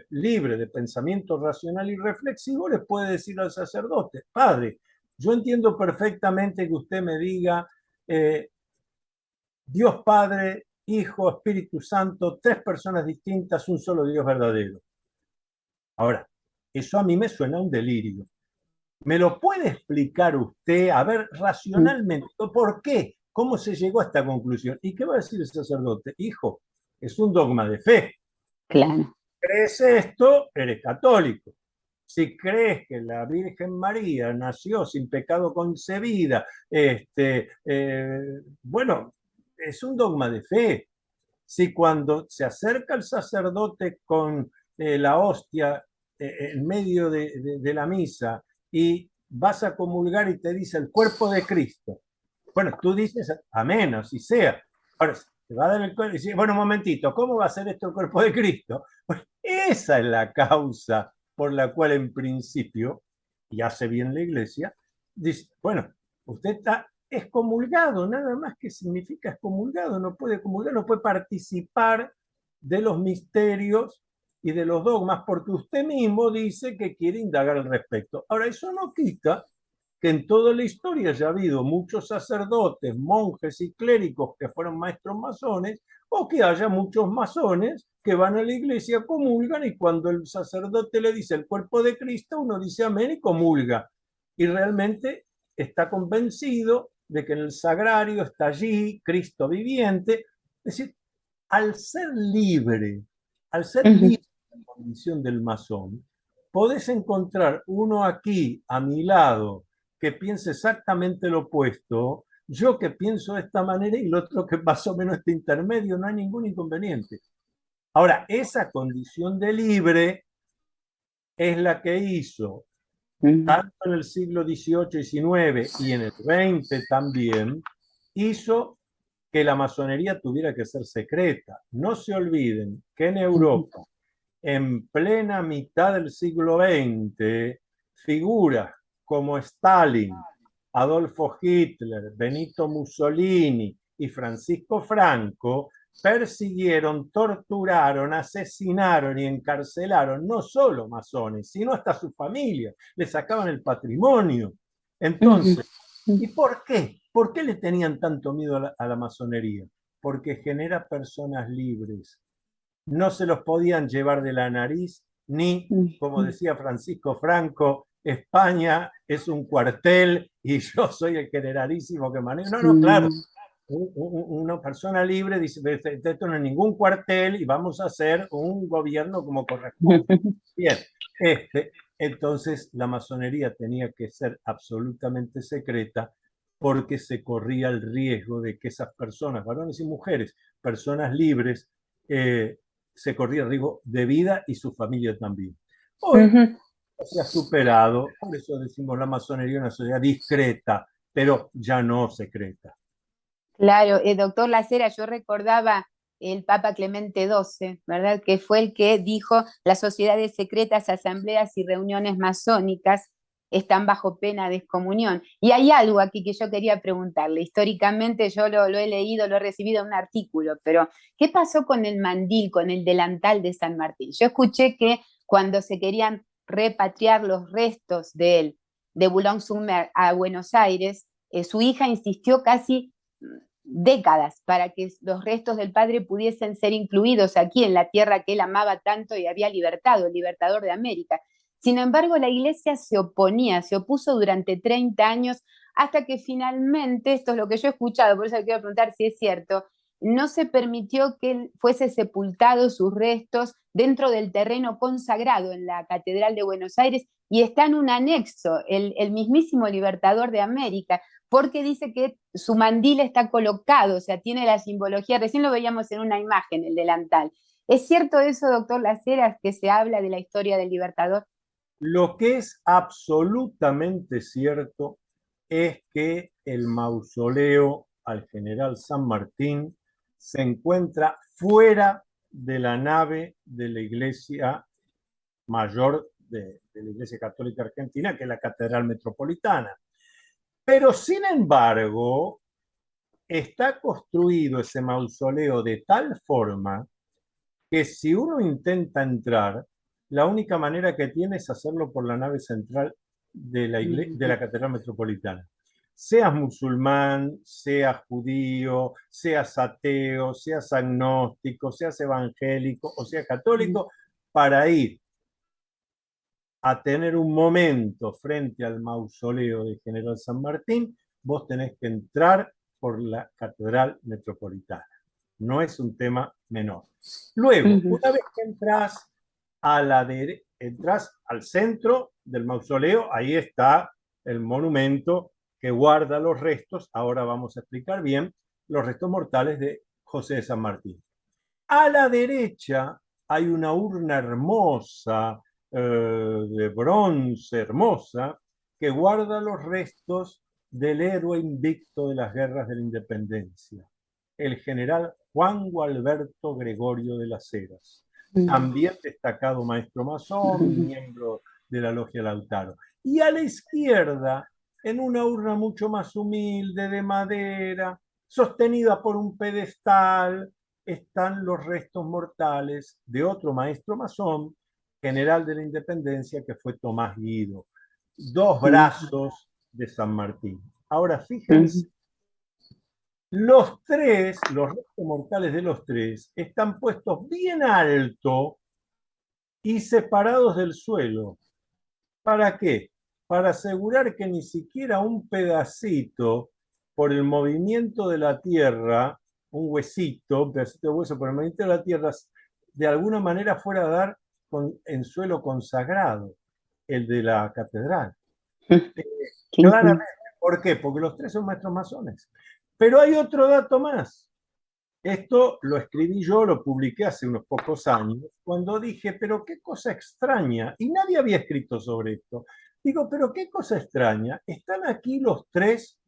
libre de pensamiento racional y reflexivo le puede decir al sacerdote: padre, yo entiendo perfectamente que usted me diga Dios Padre, Hijo, Espíritu Santo, tres personas distintas, un solo Dios verdadero. Ahora, eso a mí me suena a un delirio. ¿Me lo puede explicar usted, a ver, racionalmente, por qué? ¿Cómo se llegó a esta conclusión? ¿Y qué va a decir el sacerdote? Hijo, es un dogma de fe. Claro. ¿Crees esto? Eres católico. Si crees que la Virgen María nació sin pecado concebida, bueno, es un dogma de fe. Si cuando se acerca el sacerdote con la hostia en medio de la misa y vas a comulgar y te dice el cuerpo de Cristo, bueno, tú dices amén, así sea. Ahora, te va a dar el cuerpo y dice, bueno, un momentito, ¿cómo va a ser esto el cuerpo de Cristo? Pues esa es la causa por la cual en principio, y hace bien la iglesia, dice, bueno, usted está excomulgado, nada más que significa excomulgado, no puede comulgar, no puede participar de los misterios y de los dogmas porque usted mismo dice que quiere indagar al respecto. Ahora, eso no quita que en toda la historia ya ha habido muchos sacerdotes, monjes y clérigos que fueron maestros masones, o que haya muchos masones que van a la iglesia, comulgan, y cuando el sacerdote le dice el cuerpo de Cristo, uno dice amén y comulga. Y realmente está convencido de que en el sagrario está allí Cristo viviente. Es decir, al ser libre, al ser libre de la condición del masón, podés encontrar uno aquí a mi lado que piense exactamente lo opuesto, yo que pienso de esta manera y el otro que más o menos este intermedio, no hay ningún inconveniente. Ahora, esa condición de libre es la que hizo, tanto en el siglo XVIII, XIX y en el XX también, hizo que la masonería tuviera que ser secreta. No se olviden que en Europa, en plena mitad del siglo XX, figuras como Stalin, Adolfo Hitler, Benito Mussolini y Francisco Franco persiguieron, torturaron, asesinaron y encarcelaron no solo masones, sino hasta su familia, le sacaban el patrimonio. Entonces, ¿y por qué? ¿Por qué le tenían tanto miedo a la masonería? Porque genera personas libres. No se los podían llevar de la nariz, ni, como decía Francisco Franco, España es un cuartel y yo soy el generalísimo que maneja. No, no, claro. Una persona libre dice, esto no es ningún cuartel y vamos a hacer un gobierno como corresponde. Bien, entonces la masonería tenía que ser absolutamente secreta porque se corría el riesgo de que esas personas, varones y mujeres, personas libres, se corría el riesgo de vida y su familia también. Hoy se ha superado, por eso decimos la masonería es una sociedad discreta, pero ya no secreta. Claro, doctor Lacera, yo recordaba el Papa Clemente XII, ¿verdad? Que fue el que dijo: las sociedades secretas, asambleas y reuniones masónicas están bajo pena de excomunión. Y hay algo aquí que yo quería preguntarle. Históricamente yo lo he leído, lo he recibido en un artículo, pero ¿qué pasó con el mandil, con el delantal de San Martín? Yo escuché que cuando se querían repatriar los restos de él, de Boulogne-sur-Mer a Buenos Aires, su hija insistió casi décadas para que los restos del padre pudiesen ser incluidos aquí en la tierra que él amaba tanto y había libertado, el libertador de América. Sin embargo, la iglesia se oponía, se opuso durante 30 años hasta que finalmente, esto es lo que yo he escuchado, por eso quiero preguntar si es cierto, no se permitió que él fuese sepultado sus restos dentro del terreno consagrado en la Catedral de Buenos Aires y está en un anexo, el mismísimo libertador de América, porque dice que su mandil está colocado, o sea, tiene la simbología, recién lo veíamos en una imagen, el delantal. ¿Es cierto eso, doctor Laceras, que se habla de la historia del Libertador? Lo que es absolutamente cierto es que el mausoleo al general San Martín se encuentra fuera de la nave de la iglesia mayor de la Iglesia Católica Argentina, que es la Catedral Metropolitana. Pero sin embargo, está construido ese mausoleo de tal forma que si uno intenta entrar, la única manera que tiene es hacerlo por la nave central de la Catedral Metropolitana. Seas musulmán, seas judío, seas ateo, seas agnóstico, seas evangélico o seas católico, para ir a tener un momento frente al mausoleo del general San Martín, vos tenés que entrar por la Catedral Metropolitana. No es un tema menor. Luego, una vez que entras entras al centro del mausoleo, ahí está el monumento que guarda los restos, ahora vamos a explicar bien, los restos mortales de José de San Martín. A la derecha hay una urna hermosa, de bronce hermosa, que guarda los restos del héroe invicto de las guerras de la independencia, el general Juan Gualberto Gregorio de las Heras, también destacado maestro masón, miembro de la Logia Lautaro. Y a la izquierda, en una urna mucho más humilde, de madera, sostenida por un pedestal, están los restos mortales de otro maestro masón, general de la Independencia, que fue Tomás Guido. Dos brazos de San Martín. Ahora fíjense, los restos mortales de los tres, están puestos bien alto y separados del suelo. ¿Para qué? Para asegurar que ni siquiera un pedacito, por el movimiento de la tierra, un huesito, un pedacito de hueso por el movimiento de la tierra, de alguna manera fuera a dar en suelo consagrado, el de la catedral. Claramente. ¿Por qué? Porque los tres son maestros masones. Pero hay otro dato más. Esto lo escribí yo, lo publiqué hace unos pocos años, cuando dije, pero qué cosa extraña, y nadie había escrito sobre esto. Digo, pero qué cosa extraña, están aquí los tres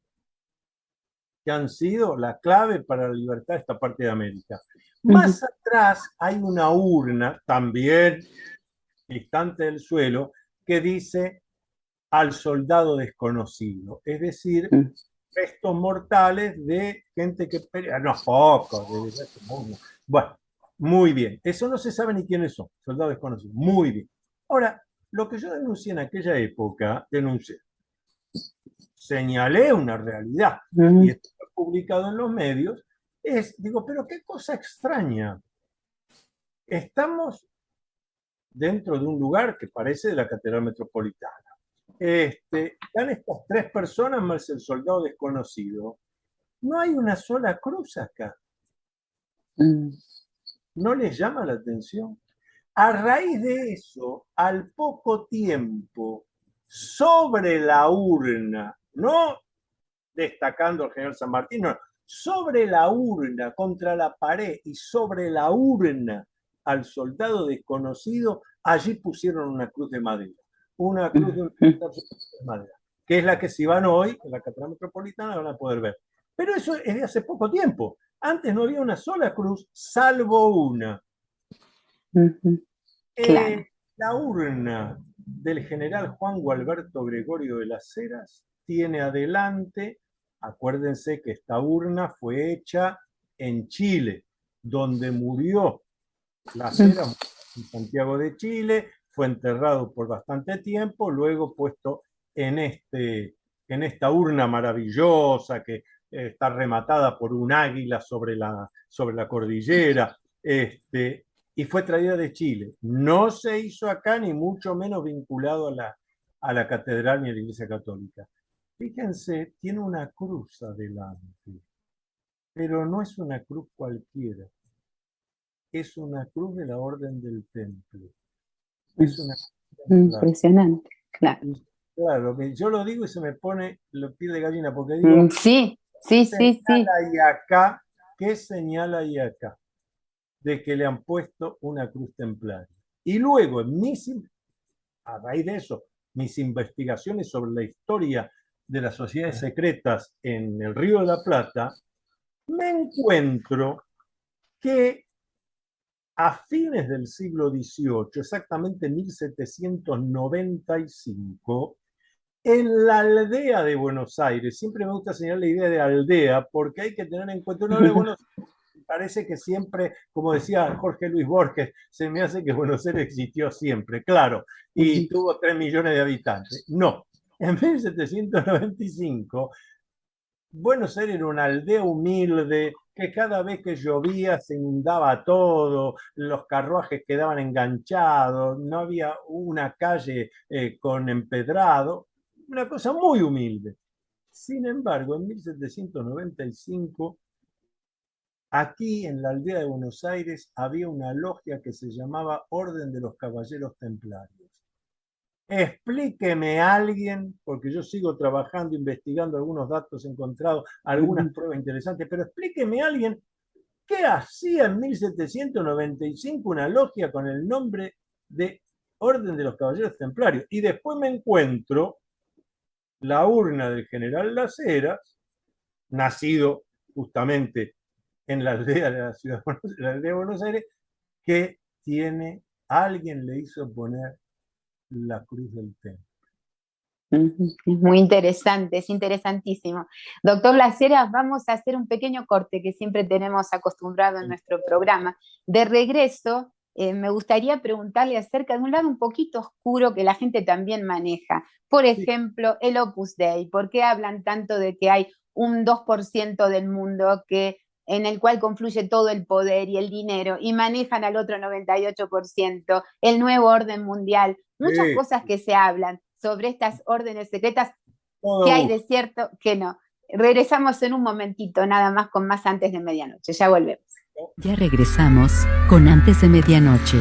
que han sido la clave para la libertad de esta parte de América. Más atrás hay una urna, también distante del suelo, que dice al soldado desconocido, es decir, restos mortales de gente que pelea, no, pocos, bueno, muy bien, eso no se sabe ni quiénes son, soldados desconocidos, muy bien. Ahora, lo que yo denuncié en aquella época, señalé una realidad, y esto fue publicado en los medios, digo, pero qué cosa extraña, estamos dentro de un lugar que parece de la Catedral Metropolitana. Están estas tres personas más el soldado desconocido. No hay una sola cruz acá. ¿No les llama la atención? A raíz de eso, al poco tiempo, sobre la urna, no destacando al general San Martín, no, sobre la urna, contra la pared y sobre la urna al soldado desconocido, allí pusieron una cruz de madera. Una cruz de madera, que es la que si van hoy en la Catedral Metropolitana van a poder ver. Pero eso es de hace poco tiempo. Antes no había una sola cruz, salvo una. Claro. La urna del general Juan Gualberto Gregorio de las Heras tiene adelante, acuérdense que esta urna fue hecha en Chile, donde murió Las Heras, en Santiago de Chile, fue enterrado por bastante tiempo, luego puesto en esta urna maravillosa que está rematada por un águila sobre la cordillera, y fue traída de Chile. No se hizo acá, ni mucho menos vinculado a la catedral ni a la Iglesia Católica. Fíjense, tiene una cruz adelante, pero no es una cruz cualquiera. Es una cruz de la Orden del Temple. Es una impresionante, claro. Claro, yo lo digo y se me pone la piel de gallina, porque digo, sí. Y acá, ¿qué señala ahí acá? De que le han puesto una cruz templaria. Y luego, a raíz de eso, mis investigaciones sobre la historia de las sociedades secretas en el Río de la Plata, me encuentro que a fines del siglo XVIII, exactamente en 1795, en la aldea de Buenos Aires, siempre me gusta señalar la idea de aldea, porque hay que tener en cuenta, uno habla de Buenos Aires, parece que siempre, como decía Jorge Luis Borges, se me hace que Buenos Aires existió siempre, claro, y tuvo 3 millones de habitantes. No, en 1795 Buenos Aires era una aldea humilde que cada vez que llovía se inundaba todo, los carruajes quedaban enganchados, no había una calle con empedrado, una cosa muy humilde. Sin embargo, en 1795, aquí en la aldea de Buenos Aires había una logia que se llamaba Orden de los Caballeros Templarios. Explíqueme a alguien, porque yo sigo trabajando, investigando algunos datos encontrados, algunas pruebas interesantes, pero explíqueme a alguien qué hacía en 1795 una logia con el nombre de Orden de los Caballeros Templarios. Y después me encuentro la urna del general Las Heras, nacido justamente en la aldea de la ciudad de Buenos Aires, que tiene, alguien le hizo poner la cruz del templo. Es muy interesante, es interesantísimo. Doctor Las Heras, vamos a hacer un pequeño corte que siempre tenemos acostumbrado en nuestro programa. De regreso, me gustaría preguntarle acerca de un lado un poquito oscuro que la gente también maneja. Por ejemplo, el Opus Dei. ¿Por qué hablan tanto de que hay un 2% del mundo en el cual confluye todo el poder y el dinero y manejan al otro 98%, el nuevo orden mundial? Muchas Sí, cosas que se hablan sobre estas órdenes secretas, que todo hay de gusto. cierto, que no. Regresamos en un momentito, nada más con más antes de medianoche. Ya volvemos. Ya regresamos con Antes de Medianoche.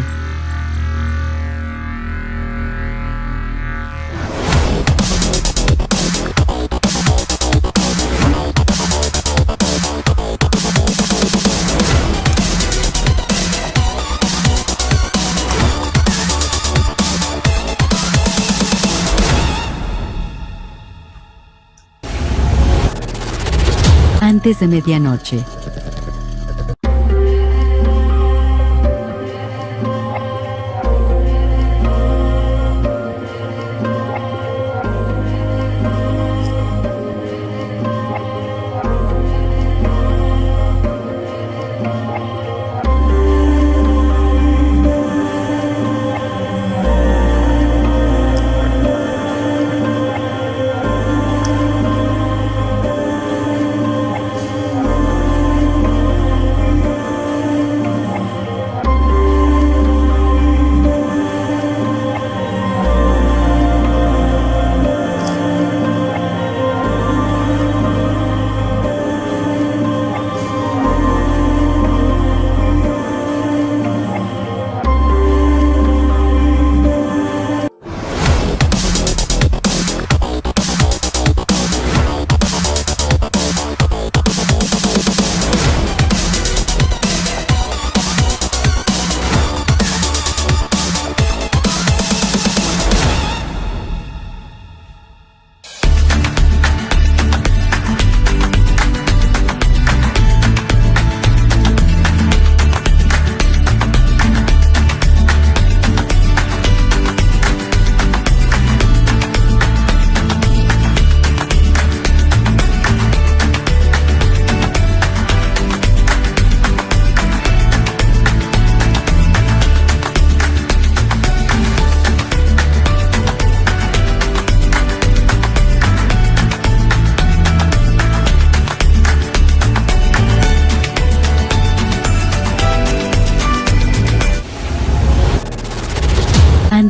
Antes de Medianoche.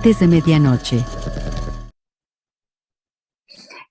Antes de Medianoche.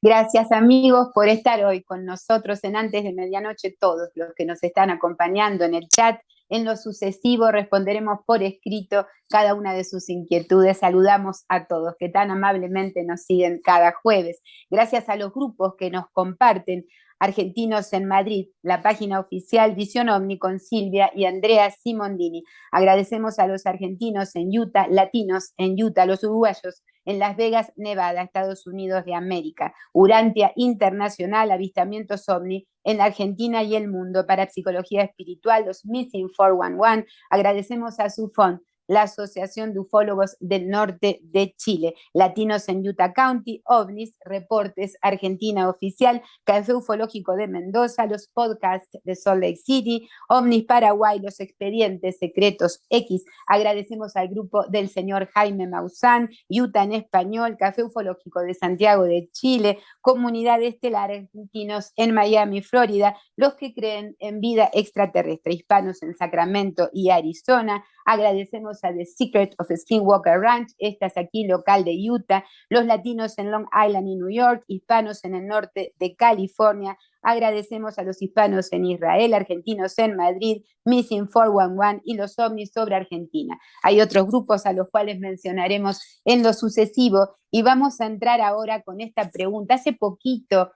Gracias amigos por estar hoy con nosotros en Antes de Medianoche, todos los que nos están acompañando en el chat. En lo sucesivo responderemos por escrito cada una de sus inquietudes. Saludamos a todos que tan amablemente nos siguen cada jueves. Gracias a los grupos que nos comparten. Argentinos en Madrid, la página oficial Visión Omni con Silvia y Andrea Simondini. Agradecemos a los argentinos en Utah, latinos en Utah, los uruguayos en Las Vegas, Nevada, Estados Unidos de América. Urantia Internacional, avistamientos OVNI en la Argentina y el mundo. Para Psicología Espiritual, los Missing 411. Agradecemos a SUFON, la Asociación de Ufólogos del Norte de Chile, Latinos en Utah County, OVNIs, Reportes, Argentina Oficial, Café Ufológico de Mendoza, los podcasts de Salt Lake City, OVNIs Paraguay, los Expedientes Secretos X. Agradecemos al grupo del señor Jaime Maussan, Utah en Español, Café Ufológico de Santiago de Chile, Comunidad Estelar Argentinos en Miami, Florida, los que creen en vida extraterrestre, hispanos en Sacramento y Arizona. Agradecemos a The Secret of Skinwalker Ranch, esta es aquí local de Utah, los latinos en Long Island y New York, hispanos en el norte de California. Agradecemos a los hispanos en Israel, argentinos en Madrid, Missing 411 y los ovnis sobre Argentina. Hay otros grupos a los cuales mencionaremos en lo sucesivo y vamos a entrar ahora con esta pregunta. Hace poquito,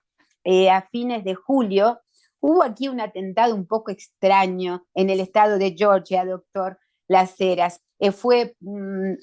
a fines de julio, hubo aquí un atentado un poco extraño en el estado de Georgia, doctor Las Heras. Fue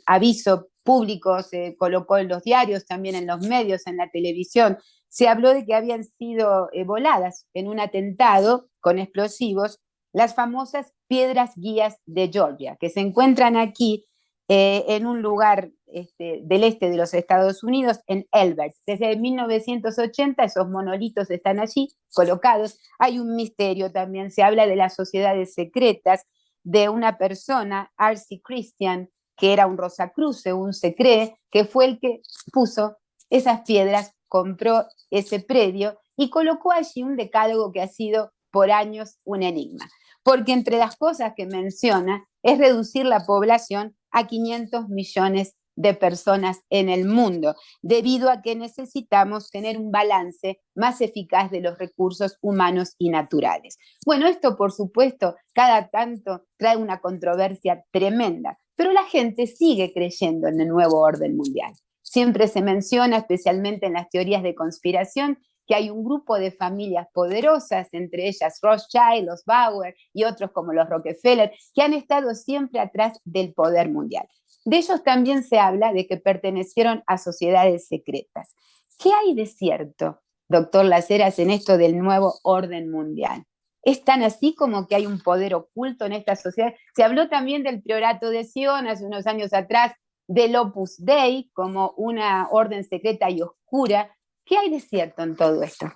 aviso público, se colocó en los diarios, también en los medios, en la televisión. Se habló de que habían sido voladas en un atentado con explosivos las famosas piedras guías de Georgia, que se encuentran aquí en un lugar del este de los Estados Unidos, en Elbert. Desde 1980 esos monolitos están allí colocados. Hay un misterio también, se habla de las sociedades secretas, de una persona, R.C. Christian, que era un Rosacruz, según se cree, que fue el que puso esas piedras, compró ese predio y colocó allí un decálogo que ha sido por años un enigma. Porque entre las cosas que menciona es reducir la población a 500 millones de personas en el mundo, debido a que necesitamos tener un balance más eficaz de los recursos humanos y naturales. Bueno, esto por supuesto cada tanto trae una controversia tremenda, pero la gente sigue creyendo en el nuevo orden mundial. Siempre se menciona, especialmente en las teorías de conspiración, que hay un grupo de familias poderosas, entre ellas Rothschild, los Bauer y otros como los Rockefeller, que han estado siempre atrás del poder mundial. De ellos también se habla de que pertenecieron a sociedades secretas. ¿Qué hay de cierto, doctor Las Heras, en esto del nuevo orden mundial? ¿Es tan así como que hay un poder oculto en esta sociedad? Se habló también del Priorato de Sion hace unos años atrás, del Opus Dei como una orden secreta y oscura. ¿Qué hay de cierto en todo esto?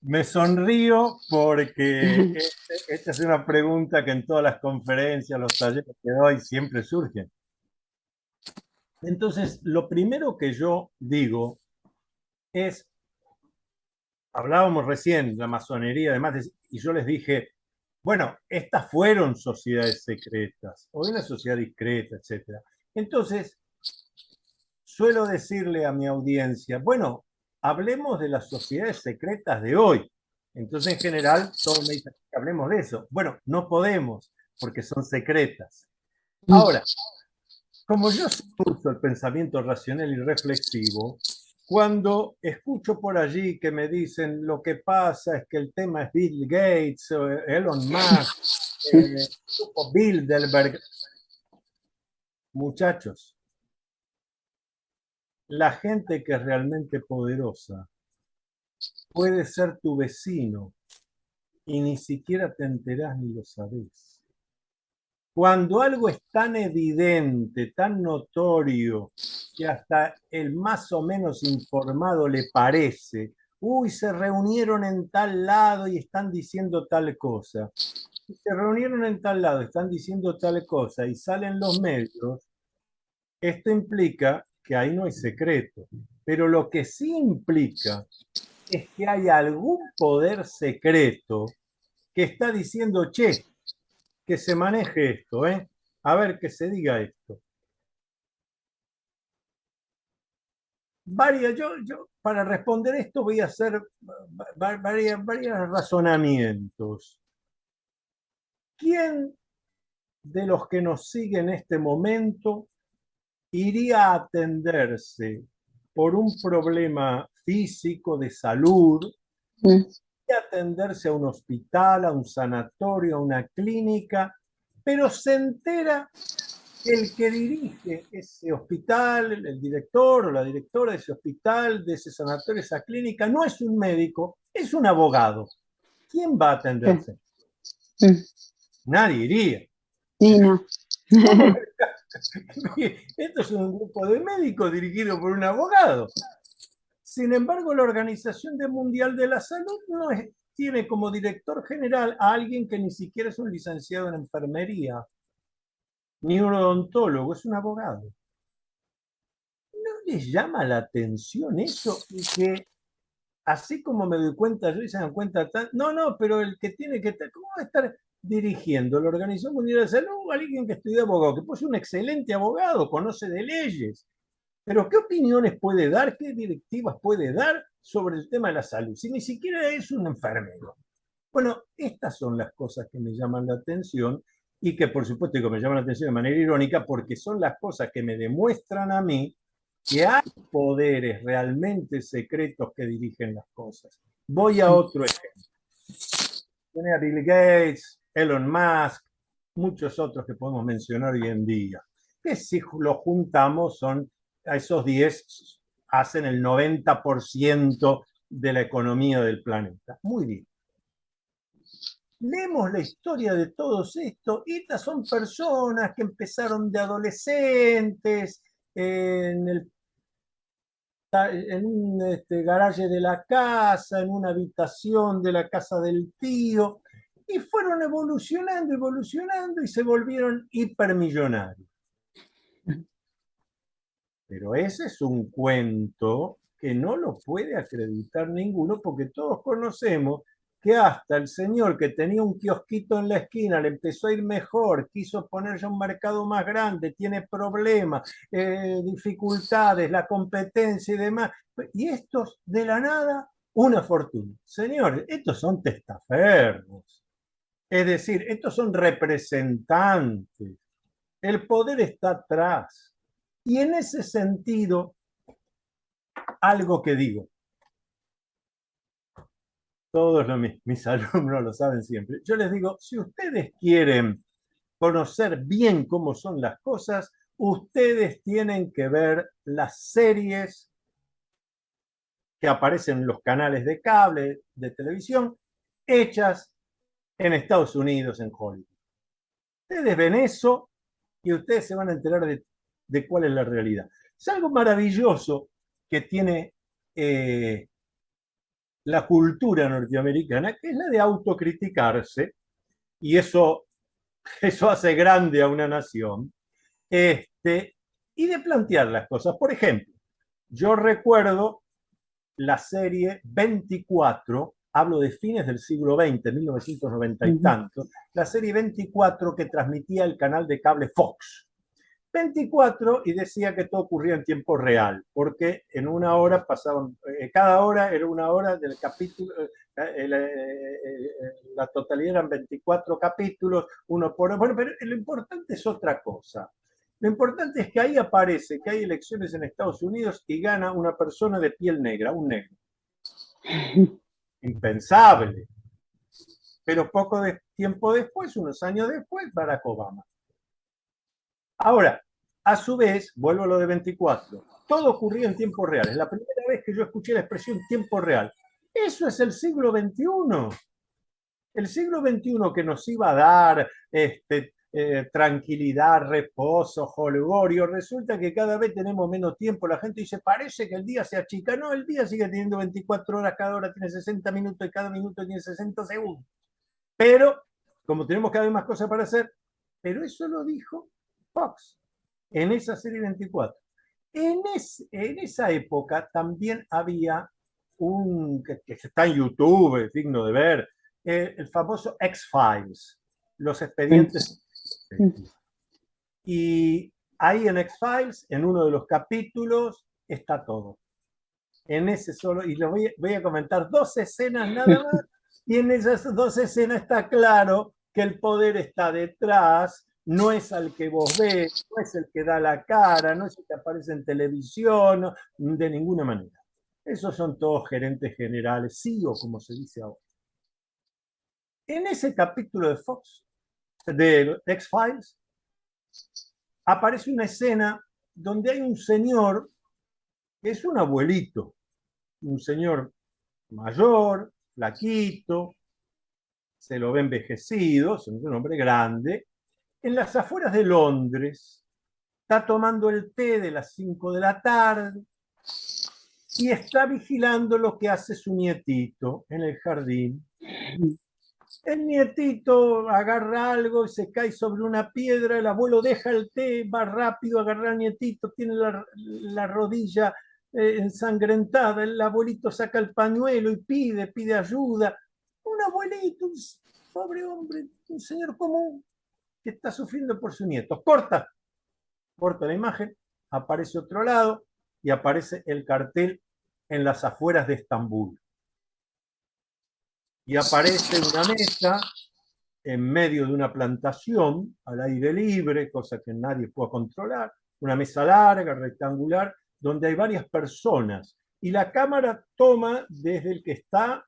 Me sonrío porque esta es una pregunta que en todas las conferencias, los talleres que doy siempre surge. Entonces, lo primero que yo digo es, hablábamos recién de la masonería, además, y yo les dije, bueno, estas fueron sociedades secretas, o una sociedad discreta, etc. Entonces, suelo decirle a mi audiencia, bueno, hablemos de las sociedades secretas de hoy. Entonces, en general, todos me dicen que hablemos de eso. Bueno, no podemos, porque son secretas. Ahora, como yo uso el pensamiento racional y reflexivo, cuando escucho por allí que me dicen lo que pasa es que el tema es Bill Gates, Elon Musk, Bilderberg, muchachos, la gente que es realmente poderosa puede ser tu vecino y ni siquiera te enterás ni lo sabés. Cuando algo es tan evidente, tan notorio, que hasta el más o menos informado le parece, uy, se reunieron en tal lado y están diciendo tal cosa. Si se reunieron en tal lado, están diciendo tal cosa y salen los medios, esto implica que ahí no hay secreto. Pero lo que sí implica es que hay algún poder secreto que está diciendo, che, que se maneje esto, a ver que se diga esto. Yo para responder esto voy a hacer varios razonamientos. ¿Quién de los que nos sigue en este momento iría a atenderse por un problema físico de salud y atenderse a un hospital, a un sanatorio, a una clínica, pero se entera que el que dirige ese hospital, el director o la directora de ese hospital, de ese sanatorio, esa clínica, no es un médico, es un abogado. ¿Quién va a atenderse? Nadie iría. Sí, no. Esto es un grupo de médicos dirigido por un abogado. Sin embargo, la Organización Mundial de la Salud no tiene como director general a alguien que ni siquiera es un licenciado en enfermería, ni un odontólogo, es un abogado. ¿No les llama la atención eso? Y que así como me doy cuenta yo y se dan cuenta, no, pero el que tiene que estar, ¿cómo va a estar dirigiendo la Organización Mundial de la Salud? Alguien que estudia abogado, que puede ser un excelente abogado, conoce de leyes, pero ¿qué opiniones puede dar, qué directivas puede dar sobre el tema de la salud? Si ni siquiera es un enfermero. Bueno, estas son las cosas que me llaman la atención y que por supuesto que me llaman la atención de manera irónica porque son las cosas que me demuestran a mí que hay poderes realmente secretos que dirigen las cosas. Voy a otro ejemplo. Tiene a Bill Gates, Elon Musk, muchos otros que podemos mencionar hoy en día, que si los juntamos son a esos 10, hacen el 90% de la economía del planeta. Muy bien. Leemos la historia de todos estos, y estas son personas que empezaron de adolescentes en un garaje de la casa, en una habitación de la casa del tío, y fueron evolucionando y se volvieron hipermillonarios. Pero ese es un cuento que no lo puede acreditar ninguno porque todos conocemos que hasta el señor que tenía un kiosquito en la esquina le empezó a ir mejor, quiso ponerse a un mercado más grande, tiene problemas, dificultades, la competencia y demás. Y estos, de la nada, una fortuna. Señores, estos son testaferros. Es decir, estos son representantes. El poder está atrás. Y en ese sentido, algo que digo, todos mis alumnos lo saben siempre, yo les digo, si ustedes quieren conocer bien cómo son las cosas, ustedes tienen que ver las series que aparecen en los canales de cable, de televisión, hechas en Estados Unidos, en Hollywood. Ustedes ven eso y ustedes se van a enterar de cuál es la realidad. Es algo maravilloso que tiene la cultura norteamericana, que es la de autocriticarse, y eso hace grande a una nación, y de plantear las cosas. Por ejemplo, yo recuerdo la serie 24, hablo de fines del siglo XX, 1990 y tanto, la serie 24 que transmitía el canal de cable Fox. 24 y decía que todo ocurría en tiempo real, porque en una hora pasaban, cada hora era una hora del capítulo, la totalidad eran 24 capítulos, uno por hora. Bueno, pero lo importante es otra cosa. Lo importante es que ahí aparece que hay elecciones en Estados Unidos y gana una persona de piel negra, un negro. Impensable. Pero poco tiempo después, unos años después, Barack Obama. Ahora, a su vez, vuelvo a lo de 24, todo ocurría en tiempo real. Es la primera vez que yo escuché la expresión tiempo real. Eso es el siglo XXI. El siglo XXI que nos iba a dar tranquilidad, reposo, jolgorio, resulta que cada vez tenemos menos tiempo. La gente dice, parece que el día se achica. No, el día sigue teniendo 24 horas, cada hora tiene 60 minutos y cada minuto tiene 60 segundos. Pero, como tenemos cada vez más cosas para hacer, pero eso lo dijo Fox en esa serie 24. En esa época también había que está en YouTube, es digno de ver, el famoso X-Files, los expedientes. Y ahí en X-Files, en uno de los capítulos, está todo. En ese solo, y lo voy a comentar 2 escenas nada más, y en esas 2 escenas está claro que el poder está detrás no es al que vos ves, no es el que da la cara, no es el que aparece en televisión, no, de ninguna manera. Esos son todos gerentes generales, CEO, como se dice ahora. En ese capítulo de Fox, de X-Files, aparece una escena donde hay un señor que es un abuelito, un señor mayor, flaquito, se lo ve envejecido, es un hombre grande, en las afueras de Londres, está tomando el té de las 5 de la tarde y está vigilando lo que hace su nietito en el jardín. El nietito agarra algo y se cae sobre una piedra, el abuelo deja el té, va rápido a agarrar al nietito, tiene la rodilla ensangrentada, el abuelito saca el pañuelo y pide ayuda. Un abuelito, un pobre hombre, un señor común que está sufriendo por su nieto. Corta la imagen, aparece otro lado y aparece el cartel en las afueras de Estambul. Y aparece una mesa en medio de una plantación, al aire libre, cosa que nadie puede controlar, una mesa larga, rectangular, donde hay varias personas. Y la cámara toma desde el que está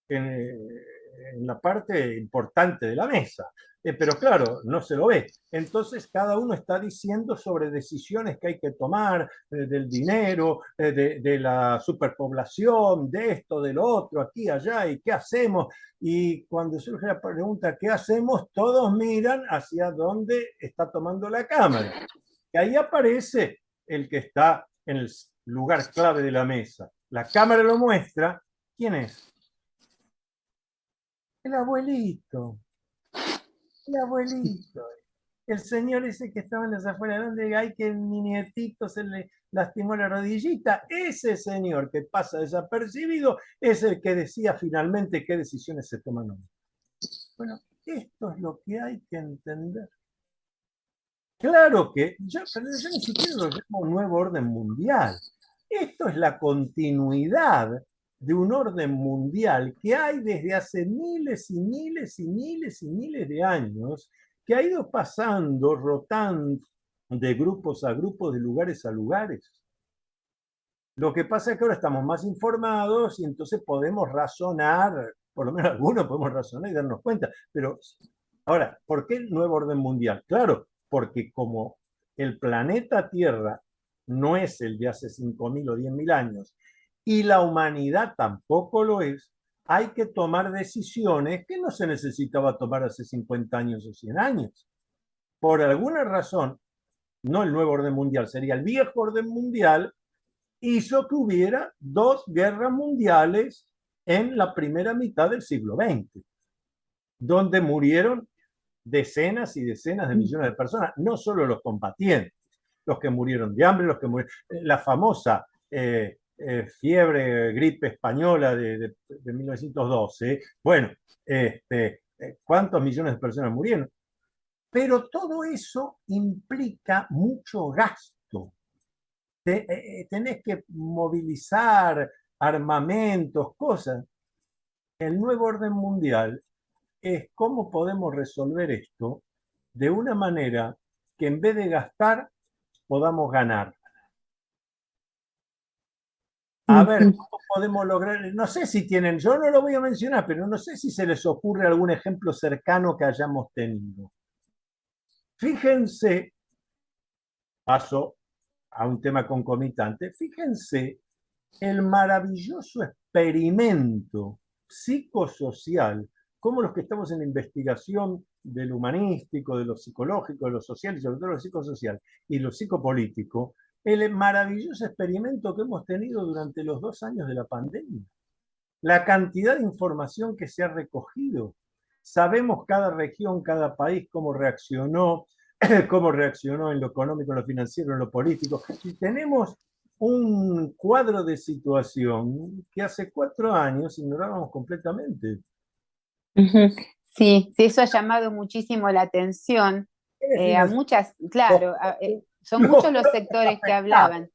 en la parte importante de la mesa. Pero claro, no se lo ve. Entonces cada uno está diciendo sobre decisiones que hay que tomar, del dinero, de la superpoblación, de esto, de lo otro, aquí, allá, y qué hacemos. Y cuando surge la pregunta, ¿qué hacemos? Todos miran hacia dónde está tomando la cámara. Y ahí aparece el que está en el lugar clave de la mesa. La cámara lo muestra. ¿Quién es? El abuelito. El abuelito. El señor ese que estaba en las afueras, donde hay que mi nietito se le lastimó la rodillita. Ese señor que pasa desapercibido es el que decía finalmente qué decisiones se toman hoy. Bueno, esto es lo que hay que entender. Claro que yo ni siquiera lo llamo un nuevo orden mundial. Esto es la continuidad de un orden mundial que hay desde hace miles y miles y miles y miles de años, que ha ido pasando, rotando de grupos a grupos, de lugares a lugares. Lo que pasa es que ahora estamos más informados y entonces podemos razonar, por lo menos algunos podemos razonar y darnos cuenta. Pero ahora, ¿por qué el nuevo orden mundial? Claro, porque como el planeta Tierra no es el de hace 5.000 o 10.000 años y la humanidad tampoco lo es, hay que tomar decisiones que no se necesitaba tomar hace 50 años o 100 años. Por alguna razón, no el nuevo orden mundial, sería el viejo orden mundial, hizo que hubiera 2 guerras mundiales en la primera mitad del siglo XX, donde murieron decenas y decenas de millones de personas, no solo los combatientes, los que murieron de hambre, los que murieron, la famosa fiebre, gripe española de 1912, bueno, ¿cuántos millones de personas murieron? Pero todo eso implica mucho gasto. Tenés que movilizar armamentos, cosas. El nuevo orden mundial es cómo podemos resolver esto de una manera que en vez de gastar, podamos ganar. A ver, ¿cómo podemos lograr? No sé si tienen, yo no lo voy a mencionar, pero no sé si se les ocurre algún ejemplo cercano que hayamos tenido. Fíjense, paso a un tema concomitante, fíjense el maravilloso experimento psicosocial, como los que estamos en la investigación del humanístico, de lo psicológico, de lo social y sobre todo de lo psicosocial y lo psicopolítico, el maravilloso experimento que hemos tenido durante los 2 años de la pandemia. La cantidad de información que se ha recogido. Sabemos cada región, cada país cómo reaccionó en lo económico, en lo financiero, en lo político. Y tenemos un cuadro de situación que hace 4 años ignorábamos completamente. Sí, eso ha llamado muchísimo la atención. A muchas, claro, son muchos los sectores que hablaban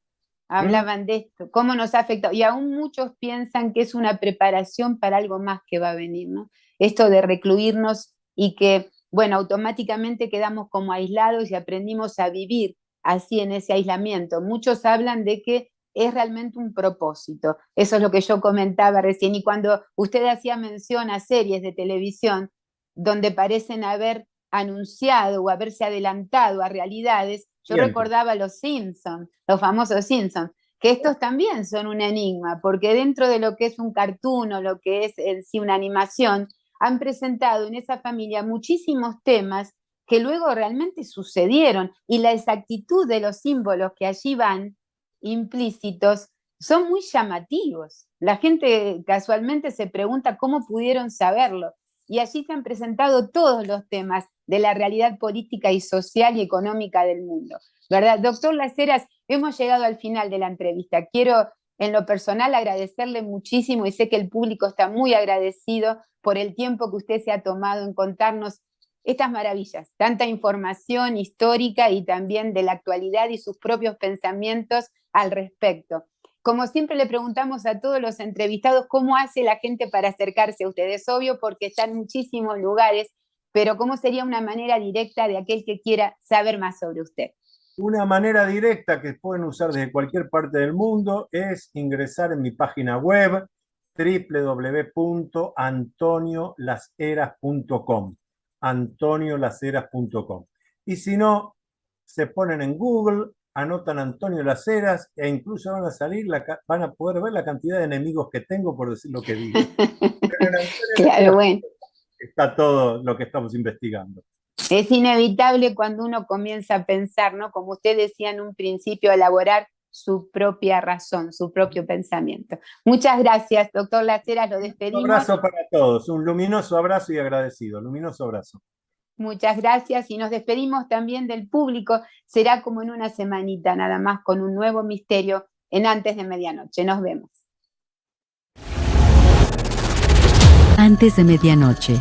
de esto, cómo nos ha afectado, y aún muchos piensan que es una preparación para algo más que va a venir, ¿no? Esto de recluirnos y que bueno, automáticamente quedamos como aislados y aprendimos a vivir así en ese aislamiento. Muchos hablan de que es realmente un propósito. Eso es lo que yo comentaba recién. Y cuando usted hacía mención a series de televisión donde parecen haber anunciado o haberse adelantado a realidades, yo Bien. recordaba los Simpsons, los famosos Simpsons, que estos también son un enigma, porque dentro de lo que es un cartoon o lo que es en sí una animación, han presentado en esa familia muchísimos temas que luego realmente sucedieron, y la exactitud de los símbolos que allí van implícitos son muy llamativos. La gente casualmente se pregunta cómo pudieron saberlo, y allí se han presentado todos los temas de la realidad política y social y económica del mundo, ¿verdad? Doctor Las Heras, hemos llegado al final de la entrevista. Quiero en lo personal agradecerle muchísimo, y sé que el público está muy agradecido por el tiempo que usted se ha tomado en contarnos estas maravillas, tanta información histórica y también de la actualidad y sus propios pensamientos al respecto. Como siempre le preguntamos a todos los entrevistados cómo hace la gente para acercarse a ustedes. Es obvio porque está en muchísimos lugares, pero ¿cómo sería una manera directa de aquel que quiera saber más sobre usted? Una manera directa que pueden usar desde cualquier parte del mundo es ingresar en mi página web www.antoniolaseras.com, antoniolaseras.com. Y si no, se ponen en Google, anotan Antonio Las Heras e incluso van a salir, van a poder ver la cantidad de enemigos que tengo por decir lo que digo. Claro, bueno. Está todo lo que estamos investigando. Es inevitable cuando uno comienza a pensar, ¿no? Como usted decía en un principio, elaborar su propia razón, su propio pensamiento. Muchas gracias, doctor Las Heras, lo despedimos. Un abrazo para todos, un luminoso abrazo y agradecido, luminoso abrazo. Muchas gracias, y nos despedimos también del público. Será como en una semanita nada más, con un nuevo misterio en Antes de Medianoche. Nos vemos. Antes de Medianoche.